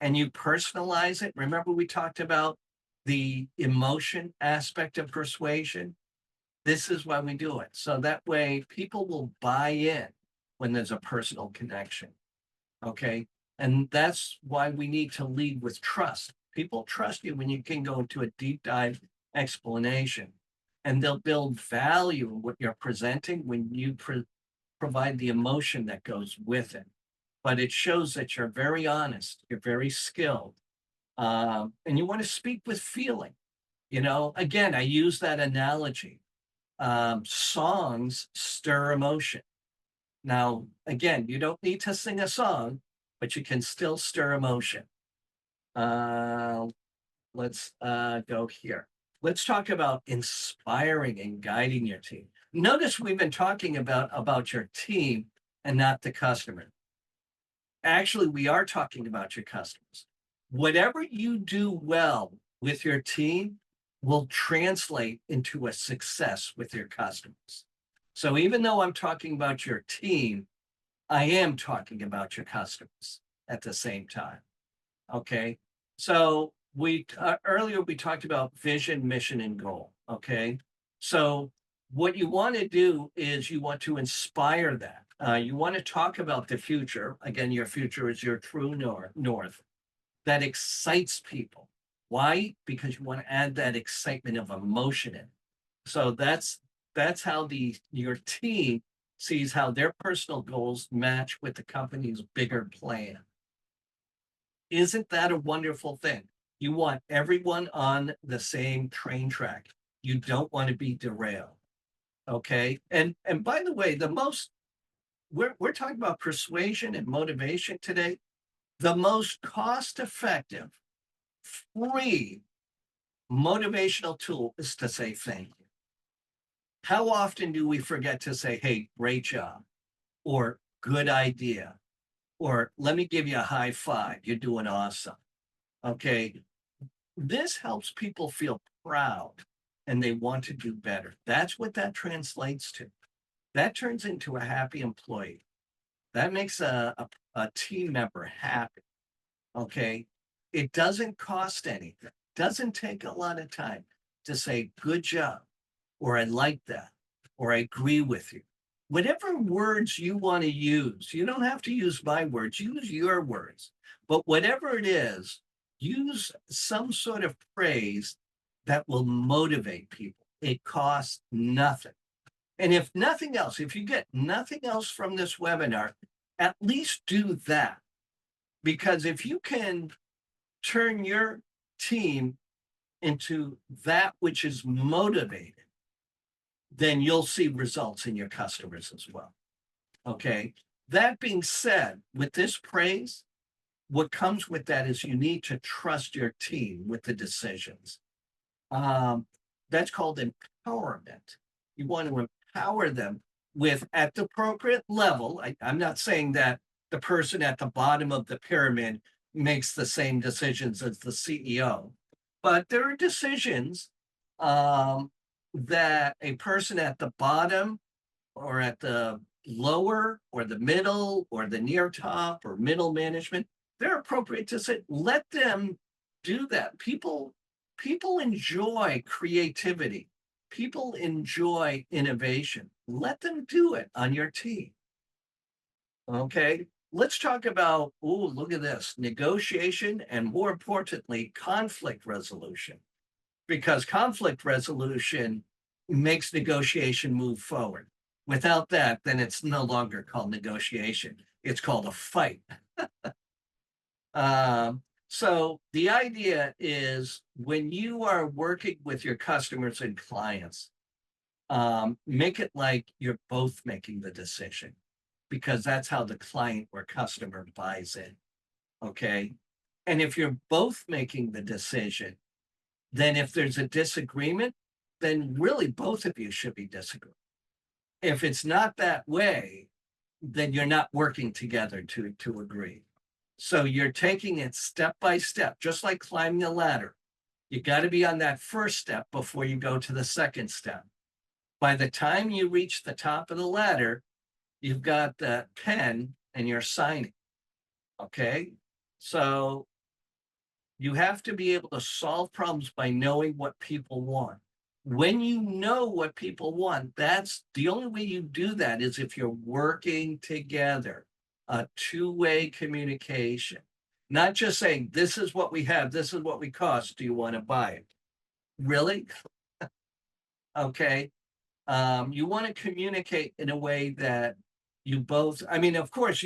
and you personalize it. Remember, we talked about the emotion aspect of persuasion. This is why we do it. So that way people will buy in when there's a personal connection. Okay. And that's why we need to lead with trust. People trust you when you can go into a deep dive explanation, and they'll build value in what you're presenting when you provide the emotion that goes with it. But it shows that you're very honest, you're very skilled, and you want to speak with feeling. Again, I use that analogy. Songs stir emotion. Now, again, you don't need to sing a song, but you can still stir emotion. Uh, let's go here. Let's talk about inspiring and guiding your team. Notice we've been talking about your team and not the customer. Actually, we are talking about your customers. Whatever you do well with your team will translate into a success with your customers. So even though I'm talking about your team, I am talking about your customers at the same time. Okay. So we earlier we talked about vision, mission, and goal. Okay. So what you want to do is you want to inspire that. You want to talk about the future. Again, your future is your true north that excites people. Why? Because you want to add that excitement of emotion in. So that's how your team sees how their personal goals match with the company's bigger plan. Isn't that a wonderful thing? You want everyone on the same train track. You don't want to be derailed. Okay. And by the way, we're talking about persuasion and motivation today. The most cost effective, free motivational tool is to say thank you. How often do we forget to say, hey, great job, or good idea, or let me give you a high five, you're doing awesome. Okay. This helps people feel proud and they want to do better. That's what that translates to. That turns into a happy employee. That makes a team member happy. Okay. It doesn't cost anything, doesn't take a lot of time to say, good job, or I like that, or I agree with you. Whatever words you want to use, you don't have to use my words, use your words. But whatever it is, use some sort of praise that will motivate people. It costs nothing. And if nothing else, if you get nothing else from this webinar, at least do that. Because if you can turn your team into that which is motivated, then you'll see results in your customers as well. Okay. That being said, with this praise, what comes with that is you need to trust your team with the decisions. Um, that's called empowerment. You want to empower them with at the appropriate level. I'm not saying that the person at the bottom of the pyramid makes the same decisions as the CEO, but there are decisions um, that a person at the bottom or at the lower or the middle or the near top or middle management, they're appropriate to say, let them do that. People enjoy creativity. People enjoy innovation. Let them do it on your team. Okay. Let's talk about, oh, look at this negotiation and more importantly, conflict resolution, because conflict resolution makes negotiation move forward. Without that, then it's no longer called negotiation. It's called a fight. So the idea is when you are working with your customers and clients, make it like you're both making the decision because that's how the client or customer buys in. Okay. And if you're both making the decision, then if there's a disagreement, then really both of you should be disagreeing. If it's not that way, then you're not working together to agree. So you're taking it step by step, just like climbing a ladder. You got to be on that first step before you go to the second step. By the time you reach the top of the ladder, you've got that pen and you're signing. Okay. So you have to be able to solve problems by knowing what people want. When you know what people want, that's the only way you do that is if you're working together, a two-way communication, not just saying, this is what we have, this is what we cost. Do you want to buy it? Really? Okay. You want to communicate in a way that you both, I mean, of course,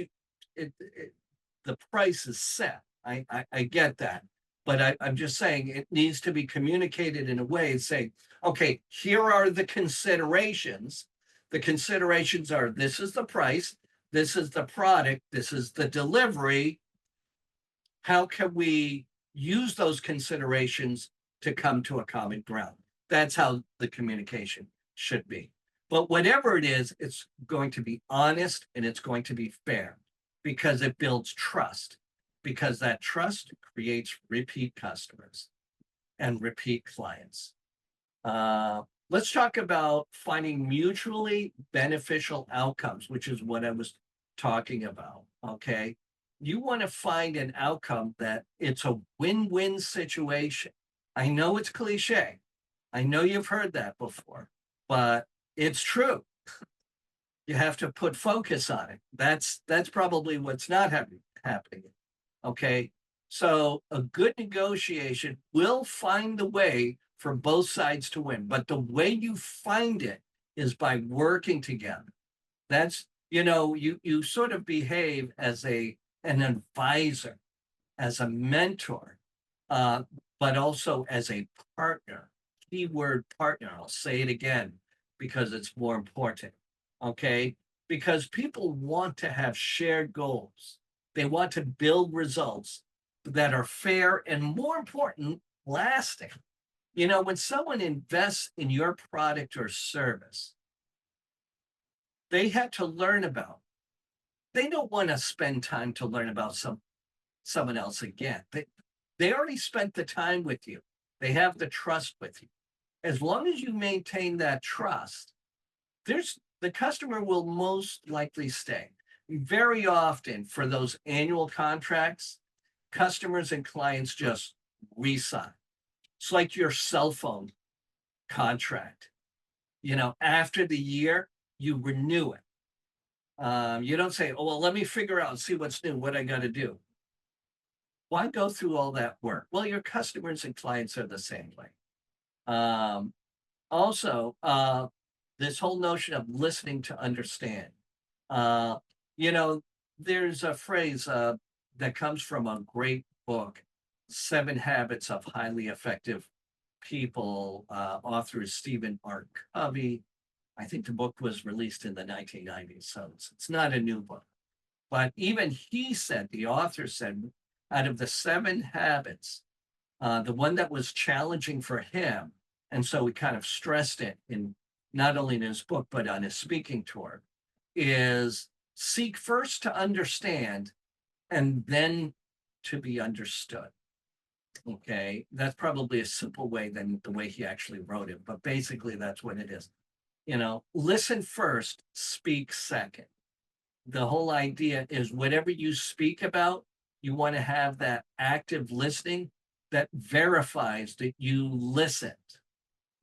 the price is set. I get that. But I'm just saying it needs to be communicated in a way saying, okay, here are the considerations. The considerations are this is the price, this is the product, this is the delivery. How can we use those considerations to come to a common ground? That's how the communication should be. But whatever it is, it's going to be honest and it's going to be fair because it builds trust, because that trust creates repeat customers and repeat clients. Let's talk about finding mutually beneficial outcomes, which is what I was talking about. Okay. You want to find an outcome that it's a win-win situation. I know it's cliche. I know you've heard that before, but it's true. You have to put focus on it. That's probably what's not happening. Okay. So a good negotiation will find the way for both sides to win. But the way you find it is by working together. That's, you sort of behave as an advisor, as a mentor, uh, but also as a partner. Keyword partner. I'll say it again because it's more important. Okay. Because people want to have shared goals. They want to build results that are fair and more important, lasting. When someone invests in your product or service, they have to learn about. They don't want to spend time to learn about someone else again. They already spent the time with you. They have the trust with you. As long as you maintain that trust, the customer will most likely stay. Very often for those annual contracts, customers and clients just re-sign. It's like your cell phone contract. After the year, you renew it. You don't say, oh, well, let me figure out and see what's new, what I got to do. Why go through all that work? Well, your customers and clients are the same way. Also, this whole notion of listening to understand. Uh, you know, there's a phrase that comes from a great book, Seven Habits of Highly Effective People, author is Stephen R. Covey. I think the book was released in the 1990s, so it's not a new book. But even he said, the author said, out of the seven habits The one that was challenging for him, and so he kind of stressed it in not only in his book, but on his speaking tour, is seek first to understand and then to be understood. Okay. That's probably a simple way than the way he actually wrote it, but basically that's what it is. Listen first, speak second. The whole idea is whatever you speak about, you want to have that active listening that verifies that you listened.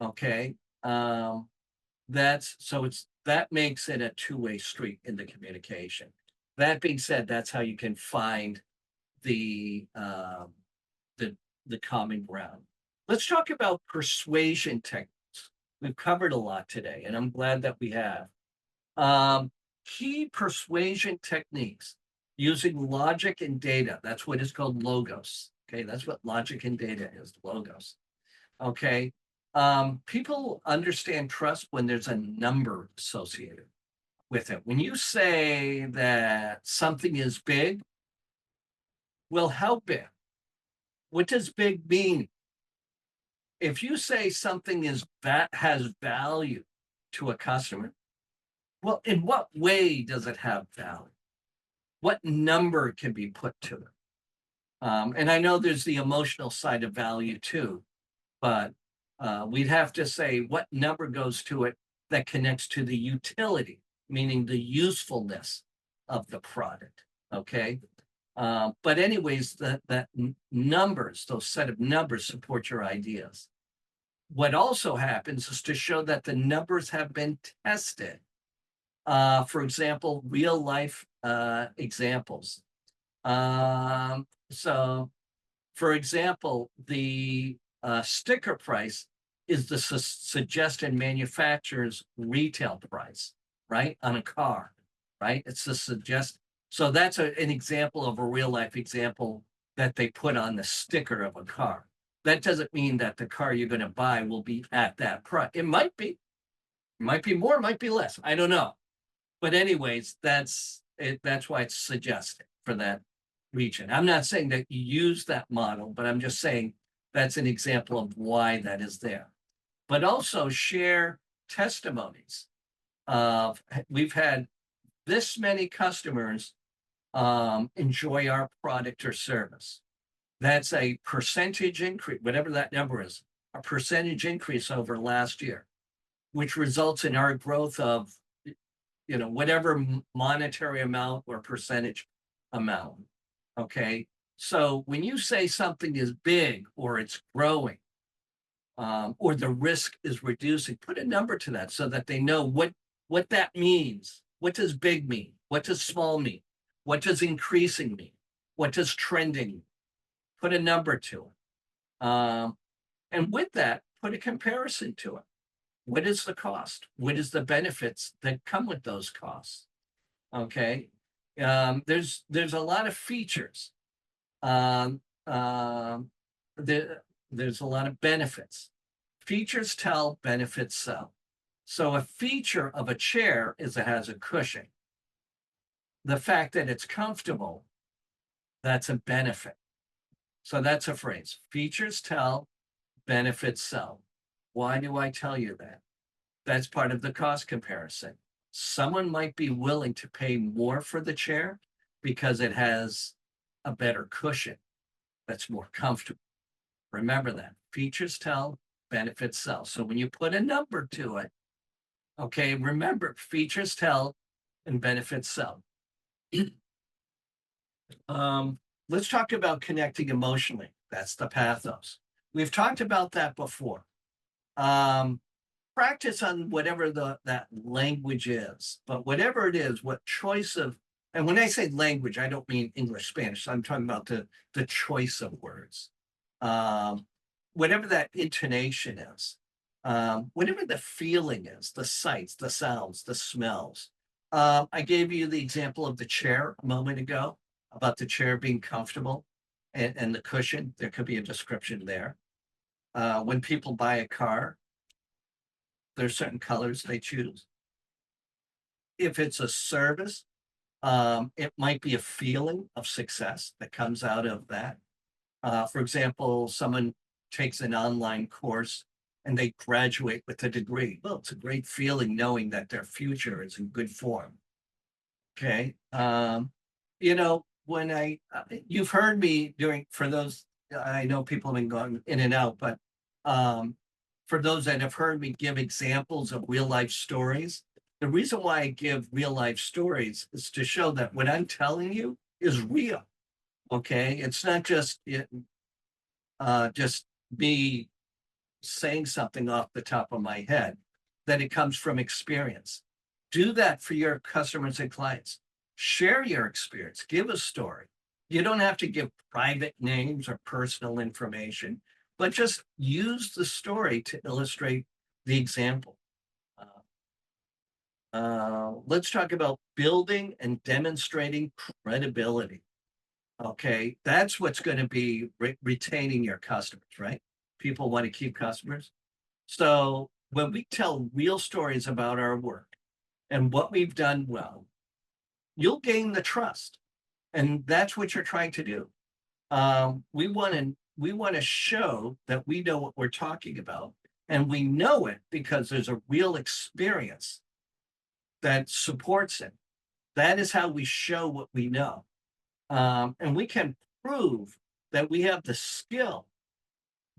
Okay. That's so it's that makes it a two-way street in the communication. That being said, that's how you can find the the the common ground. Let's talk about persuasion techniques. We've covered a lot today, and I'm glad that we have. Um, Key persuasion techniques using logic and data. That's what is called logos. Okay, that's what logic and data is, logos. Okay. People understand trust when there's a number associated with it. When you say that something is big, well, how big? What does big mean? If you say something is that has value to a customer, well, in what way does it have value? What number can be put to it? And I know there's the emotional side of value too, but we'd have to say what number goes to it that connects to the utility, meaning the usefulness of the product. Okay. But anyways, that numbers, those set of numbers support your ideas. What also happens is to show that the numbers have been tested. For example, real life examples. So, for example, the sticker price is the suggested manufacturer's retail price, right? On a car, right? It's the suggest. So that's an example of a real life example that they put on the sticker of a car. That doesn't mean that the car you're going to buy will be at that price. It might be more, might be less. I don't know. But anyways, that's it. That's why it's suggested for that region. I'm not saying that you use that model, but I'm just saying that's an example of why that is there. But also share testimonies of we've had this many customers enjoy our product or service. That's a percentage increase, whatever that number is, a percentage increase over last year, which results in our growth of whatever monetary amount or percentage amount. Okay. So when you say something is big or it's growing, or the risk is reducing, put a number to that so that they know what that means. What does big mean? What does small mean? What does increasing mean? What does trending mean? Put a number to it. And with that, put a comparison to it. What is the cost? What is the benefits that come with those costs? Okay. There's a lot of features. Um, um, there's a lot of benefits. Features tell, benefits sell. So a feature of a chair is it has a cushion. The fact that it's comfortable, that's a benefit. So that's a phrase. Features tell, benefits sell. Why do I tell you that? That's part of the cost comparison. Someone might be willing to pay more for the chair because it has a better cushion that's more comfortable. Remember that. Features tell, benefits sell. So when you put a number to it, okay, remember features tell and benefits sell. Let's talk about connecting emotionally. That's the pathos. We've talked about that before. Practice on whatever that language is, but whatever it is, what choice of, and when I say language, I don't mean English, Spanish. I'm talking about the choice of words. Whatever that intonation is, whatever the feeling is, the sights, the sounds, the smells. I gave you the example of the chair a moment ago about the chair being comfortable and the cushion. There could be a description there. When people buy a car, there's certain colors they choose. If it's a service, it might be a feeling of success that comes out of that. For example, someone takes an online course and they graduate with a degree. Well, it's a great feeling knowing that their future is in good form. Okay. When you've heard me doing, for those, I know people have been going in and out, but um, for those that have heard me give examples of real life stories, the reason why I give real life stories is to show that what I'm telling you is real. Okay. It's not just me saying something off the top of my head, that it comes from experience. Do that for your customers and clients. Share your experience, give a story. You don't have to give private names or personal information, but just use the story to illustrate the example. Let's talk about building and demonstrating credibility. Okay, that's what's going to be retaining your customers, right? People want to keep customers. So when we tell real stories about our work and what we've done well, you'll gain the trust, and that's what you're trying to do. We want to show that we know what we're talking about, and we know it because there's a real experience that supports it. That is how we show what we know, and we can prove that we have the skill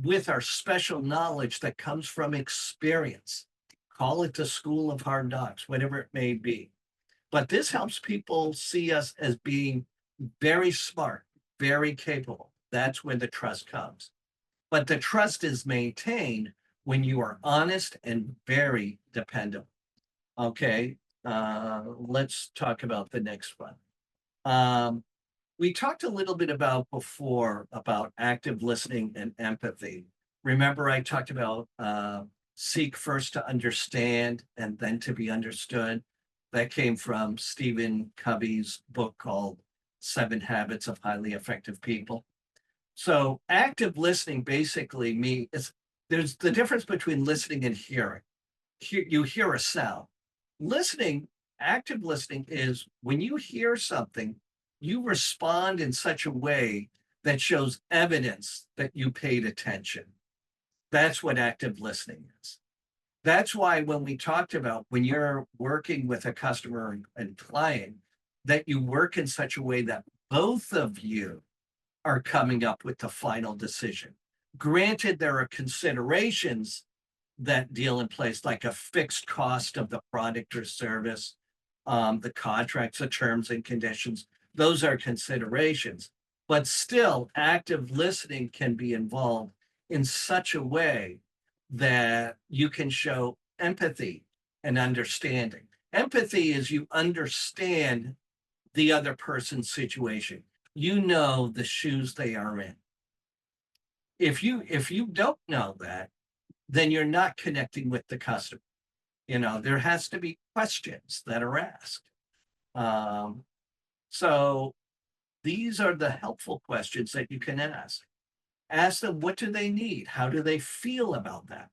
with our special knowledge that comes from experience. Call it the school of hard knocks, whatever it may be. But this helps people see us as being very smart, very capable. That's where the trust comes. But the trust is maintained when you are honest and very dependable. Okay, let's talk about the next one. Um, we talked a little bit about before about active listening and empathy. Remember, I talked about seek first to understand and then to be understood. That came from Stephen Covey's book called Seven Habits of Highly Effective People. So, active listening basically means there's the difference between listening and hearing. You hear a sound. Listening, active listening is when you hear something, you respond in such a way that shows evidence that you paid attention. That's what active listening is. That's why when we talked about when you're working with a customer and client, that you work in such a way that both of you are coming up with the final decision. Granted, there are considerations that deal in place, like a fixed cost of the product or service, the contracts, the terms and conditions. Those are considerations. But still, active listening can be involved in such a way that you can show empathy and understanding. Empathy is you understand the other person's situation. You know the shoes they are in. If you don't know that, then you're not connecting with the customer. There has to be questions that are asked. Um, so these are the helpful questions that you can ask. Ask them, what do they need? How do they feel about that?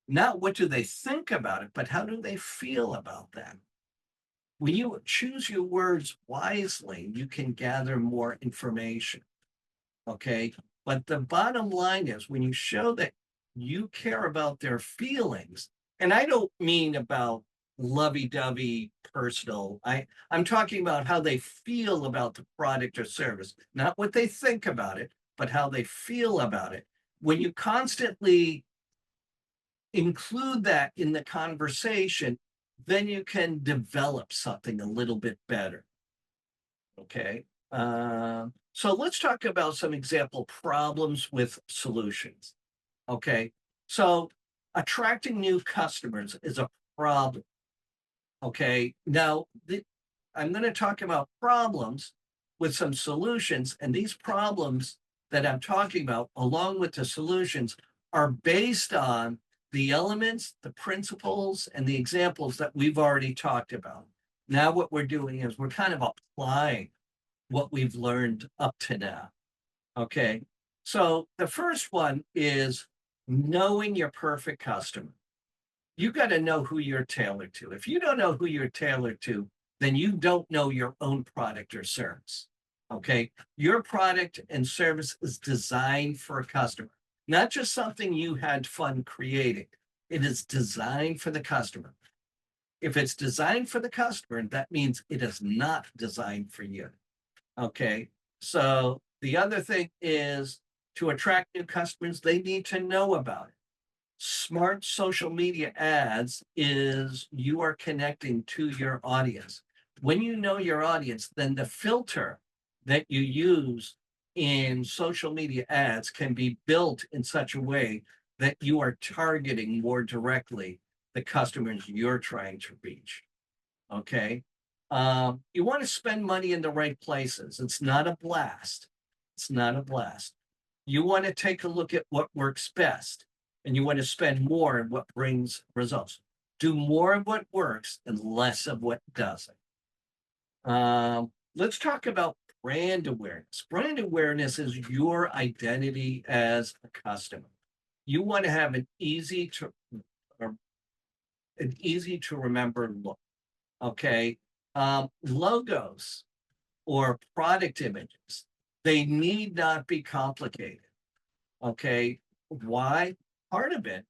Not what do they think about it, but how do they feel about that? When you choose your words wisely, you can gather more information. Okay. But the bottom line is when you show that you care about their feelings, and I don't mean about lovey-dovey personal. I'm talking about how they feel about the product or service, not what they think about it, but how they feel about it. When you constantly include that in the conversation, then you can develop something a little bit better. Okay. So let's talk about some example problems with solutions. Okay. So attracting new customers is a problem. Okay. Now, I'm going to talk about problems with some solutions, and these problems that I'm talking about, along with the solutions, are based on the elements, the principles, and the examples that we've already talked about. Now, what we're doing is we're kind of applying what we've learned up to now. Okay. So the first one is knowing your perfect customer. You got to know who you're tailored to. If you don't know who you're tailored to, then you don't know your own product or service. Okay. Your product and service is designed for a customer, not just something you had fun creating. It is designed for the customer. If it's designed for the customer, that means it is not designed for you. Okay. So the other thing is to attract new customers, they need to know about it. Smart social media ads is you are connecting to your audience. When you know your audience, then the filter that you use in social media ads can be built in such a way that you are targeting more directly the customers you're trying to reach. Okay. You want to spend money in the right places. It's not a blast. It's not a blast. You want to take a look at what works best and you want to spend more on what brings results. Do more of what works and less of what doesn't. Let's talk about brand awareness. Brand awareness is your identity as a customer. You want to have or an easy to remember look. Okay. Logos or product images, they need not be complicated. Okay. Why? Part of it,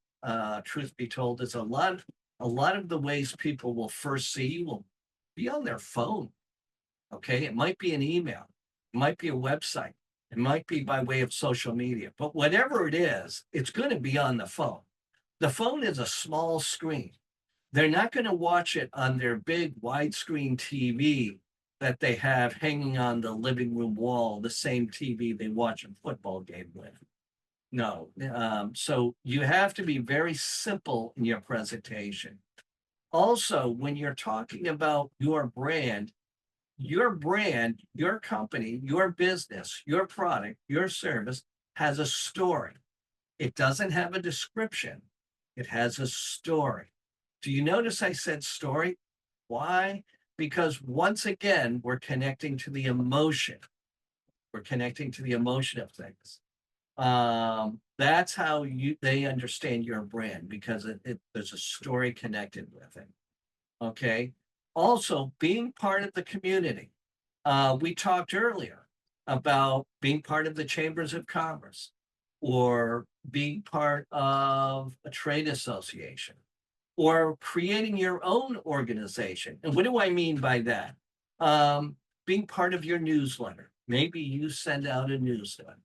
truth be told, is a lot of the ways people will first see you will be on their phone. Okay. It might be an email, it might be a website, it might be by way of social media, but whatever it is, it's going to be on the phone. The phone is a small screen. They're not going to watch it on their big widescreen TV that they have hanging on the living room wall, the same TV they watch a football game with. No. So you have to be very simple in your presentation. Also, when you're talking about your company, your business, your product, your service has a story. It doesn't have a description, it has a story. Do you notice I said story? Why? Because once again, we're connecting to the emotion. We're connecting to the emotion of things. That's how they understand your brand because there's a story connected with it. Okay. Also, being part of the community. We talked earlier about being part of the chambers of commerce or being part of a trade association or creating your own organization. And what do I mean by that? Being part of your newsletter. Maybe you send out a newsletter,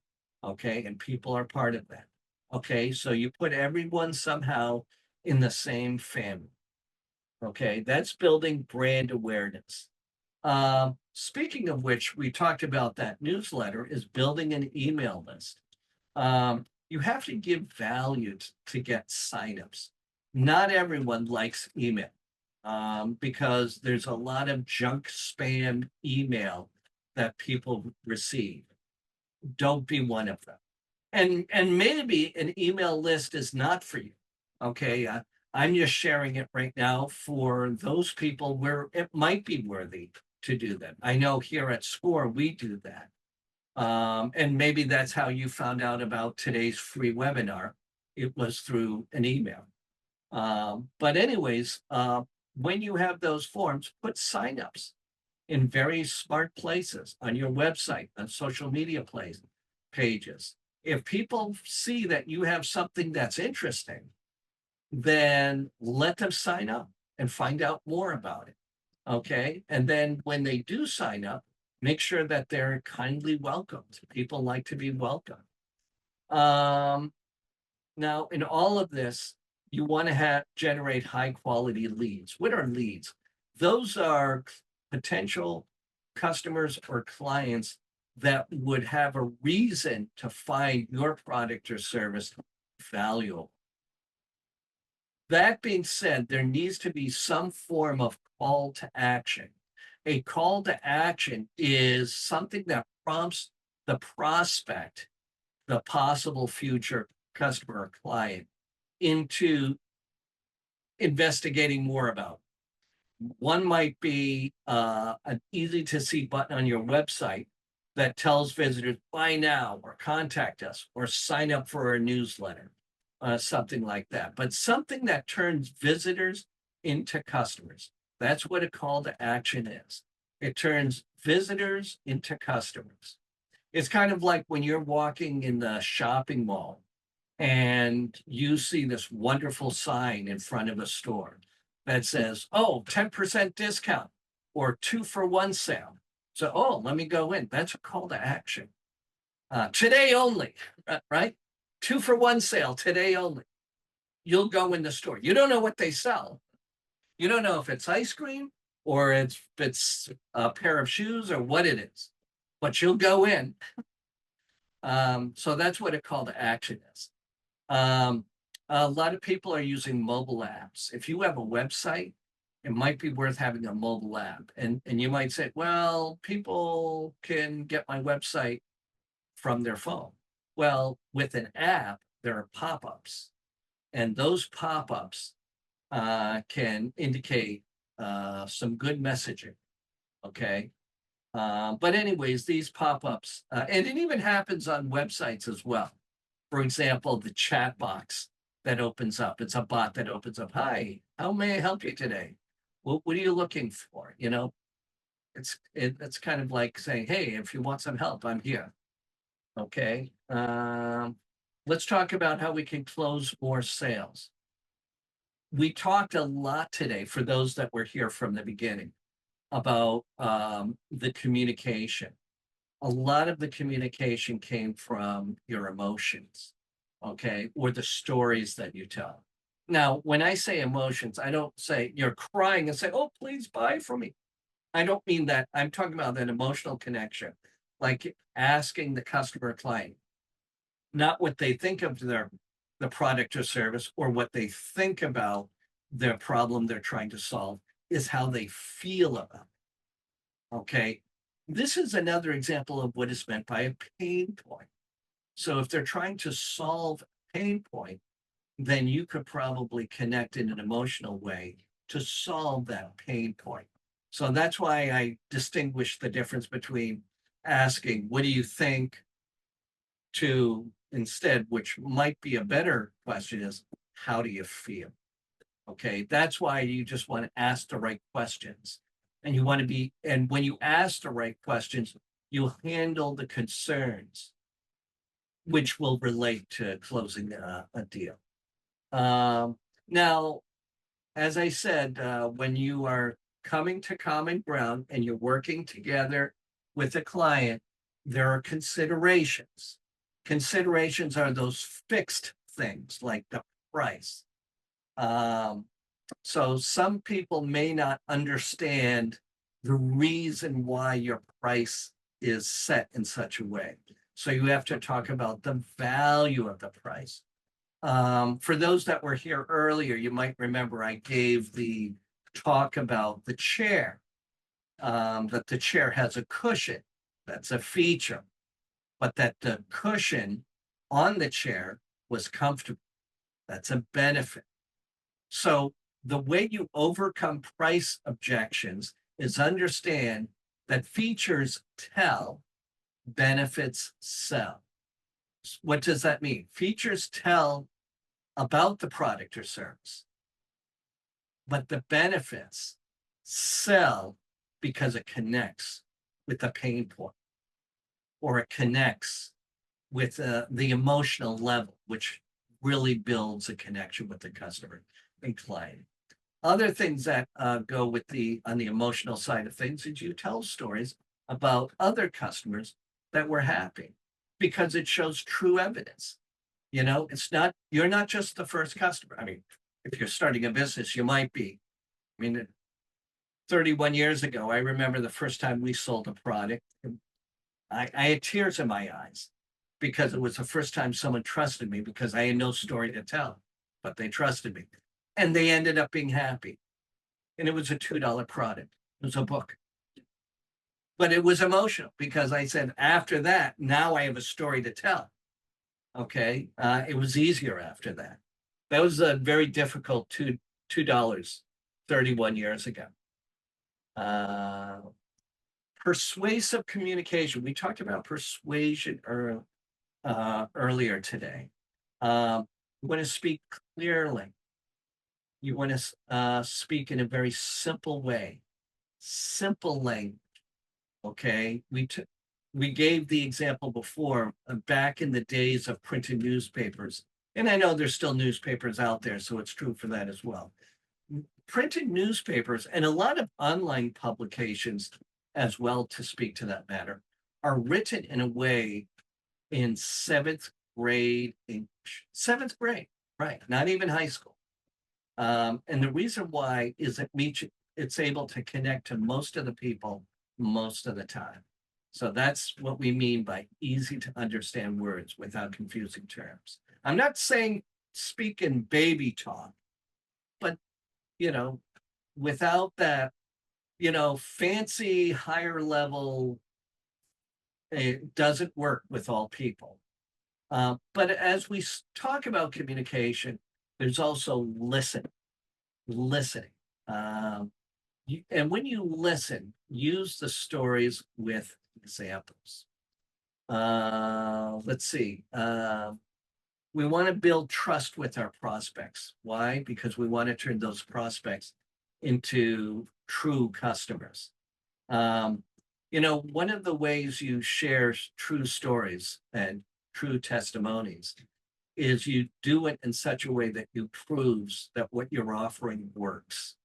okay, and people are part of that. Okay, so you put everyone somehow in the same family. Okay, that's building brand awareness. Speaking of which, we talked about that newsletter is building an email list. You have to give value to get signups. Not everyone likes email because there's a lot of junk spam email that people receive. Don't be one of them. And maybe an email list is not for you. Okay, I'm just sharing it right now for those people where it might be worthy to do that. I know here at SCORE we do that. And maybe that's how you found out about today's free webinar. It was through an email. But anyways, when you have those forms, put signups in very smart places on your website, on social media pages. If people see that you have something that's interesting, then let them sign up and find out more about it. Okay. And then when they do sign up, make sure that they're kindly welcomed. People like to be welcomed. Now, in all of this, you want to generate high quality leads. What are leads? Those are potential customers or clients that would have a reason to find your product or service valuable. That being said, there needs to be some form of call to action. A call to action is something that prompts the prospect, the possible future customer or client, into investigating more about. One might be an easy to see button on your website that tells visitors buy now or contact us or sign up for our newsletter, something like that. But something that turns visitors into customers. That's what a call to action is. It turns visitors into customers. It's kind of like when you're walking in the shopping mall and you see this wonderful sign in front of a store that says, oh, 10% discount or 2 for 1 sale. So, oh, let me go in. That's a call to action. Today only, right? 2 for 1 sale today only. You'll go in the store. You don't know what they sell. You don't know if it's ice cream or if it's a pair of shoes or what it is, but you'll go in. So that's what a call to action is. Um, a lot of people are using mobile apps. If you have a website, it might be worth having a mobile app. And you might say, well, people can get my website from their phone. Well, with an app, there are pop-ups, and those pop-ups can indicate some good messaging. Okay. But anyways, these pop-ups, and it even happens on websites as well. For example, the chat box that opens up. It's a bot that opens up. Hi, how may I help you today? What are you looking for? You know, it's kind of like saying, hey, if you want some help, I'm here. Okay. Let's talk about how we can close more sales. We talked a lot today, for those that were here from the beginning, about the communication. A lot of the communication came from your emotions, okay, or the stories that you tell. Now, when I say emotions, I don't say you're crying and say, oh, please buy from me. I don't mean that. I'm talking about that emotional connection, like asking the customer or client, not what they think of the product or service or what they think about their problem they're trying to solve, is how they feel about it. Okay. This is another example of what is meant by a pain point. So if they're trying to solve a pain point, then you could probably connect in an emotional way to solve that pain point. So that's why I distinguish the difference between asking, what do you think, to instead, which might be a better question, is how do you feel? Okay, that's why you just want to ask the right questions. And you want to be, and when you ask the right questions, you'll handle the concerns, which will relate to closing a deal. Now, as I said, when you are coming to common ground and you're working together with a client, there are considerations. Considerations are those fixed things like the price. So some people may not understand the reason why your price is set in such a way. So you have to talk about the value of the price. For those that were here earlier, you might remember I gave the talk about the chair, that the chair has a cushion. That's a feature, but that the cushion on the chair was comfortable. That's a benefit. So the way you overcome price objections is understand that features tell, benefits sell. What does that mean? Features tell about the product or service, but the benefits sell because it connects with the pain point, or it connects with the emotional level, which really builds a connection with the customer and client. Other things that go with on the emotional side of things is you tell stories about other customers that were happy, because it shows true evidence. You know, you're not just the first customer. I mean, if you're starting a business, you might be. I mean, 31 years ago, I remember the first time we sold a product. I had tears in my eyes because it was the first time someone trusted me, because I had no story to tell, but they trusted me. And they ended up being happy. And it was a $2 product. It was a book. But it was emotional because I said, after that, now I have a story to tell. Okay. It was easier after that. That was a very difficult $2 31 years ago. Persuasive communication. We talked about persuasion earlier today. You want to speak clearly. You want to speak in a very simple way, simple language. Okay, we gave the example before, back in the days of printed newspapers, and I know there's still newspapers out there, so it's true for that as well. Printed newspapers and a lot of online publications as well, to speak to that matter, are written in a way in seventh grade English. Seventh grade, right? Not even high school. And the reason why is it's able to connect to most of the people most of the time. So that's what we mean by easy to understand words without confusing terms. I'm not saying speak in baby talk, but you know, without that, fancy higher level, it doesn't work with all people. But as we talk about communication, there's also listening. Um, and when you listen, use the stories with examples. Let's see. We want to build trust with our prospects. Why? Because we want to turn those prospects into true customers. Um, one of the ways you share true stories and true testimonies is you do it in such a way that you proves that what you're offering works,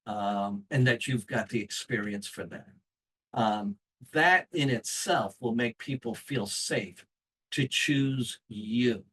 and that you've got the experience for that. Um, that in itself will make people feel safe to choose you.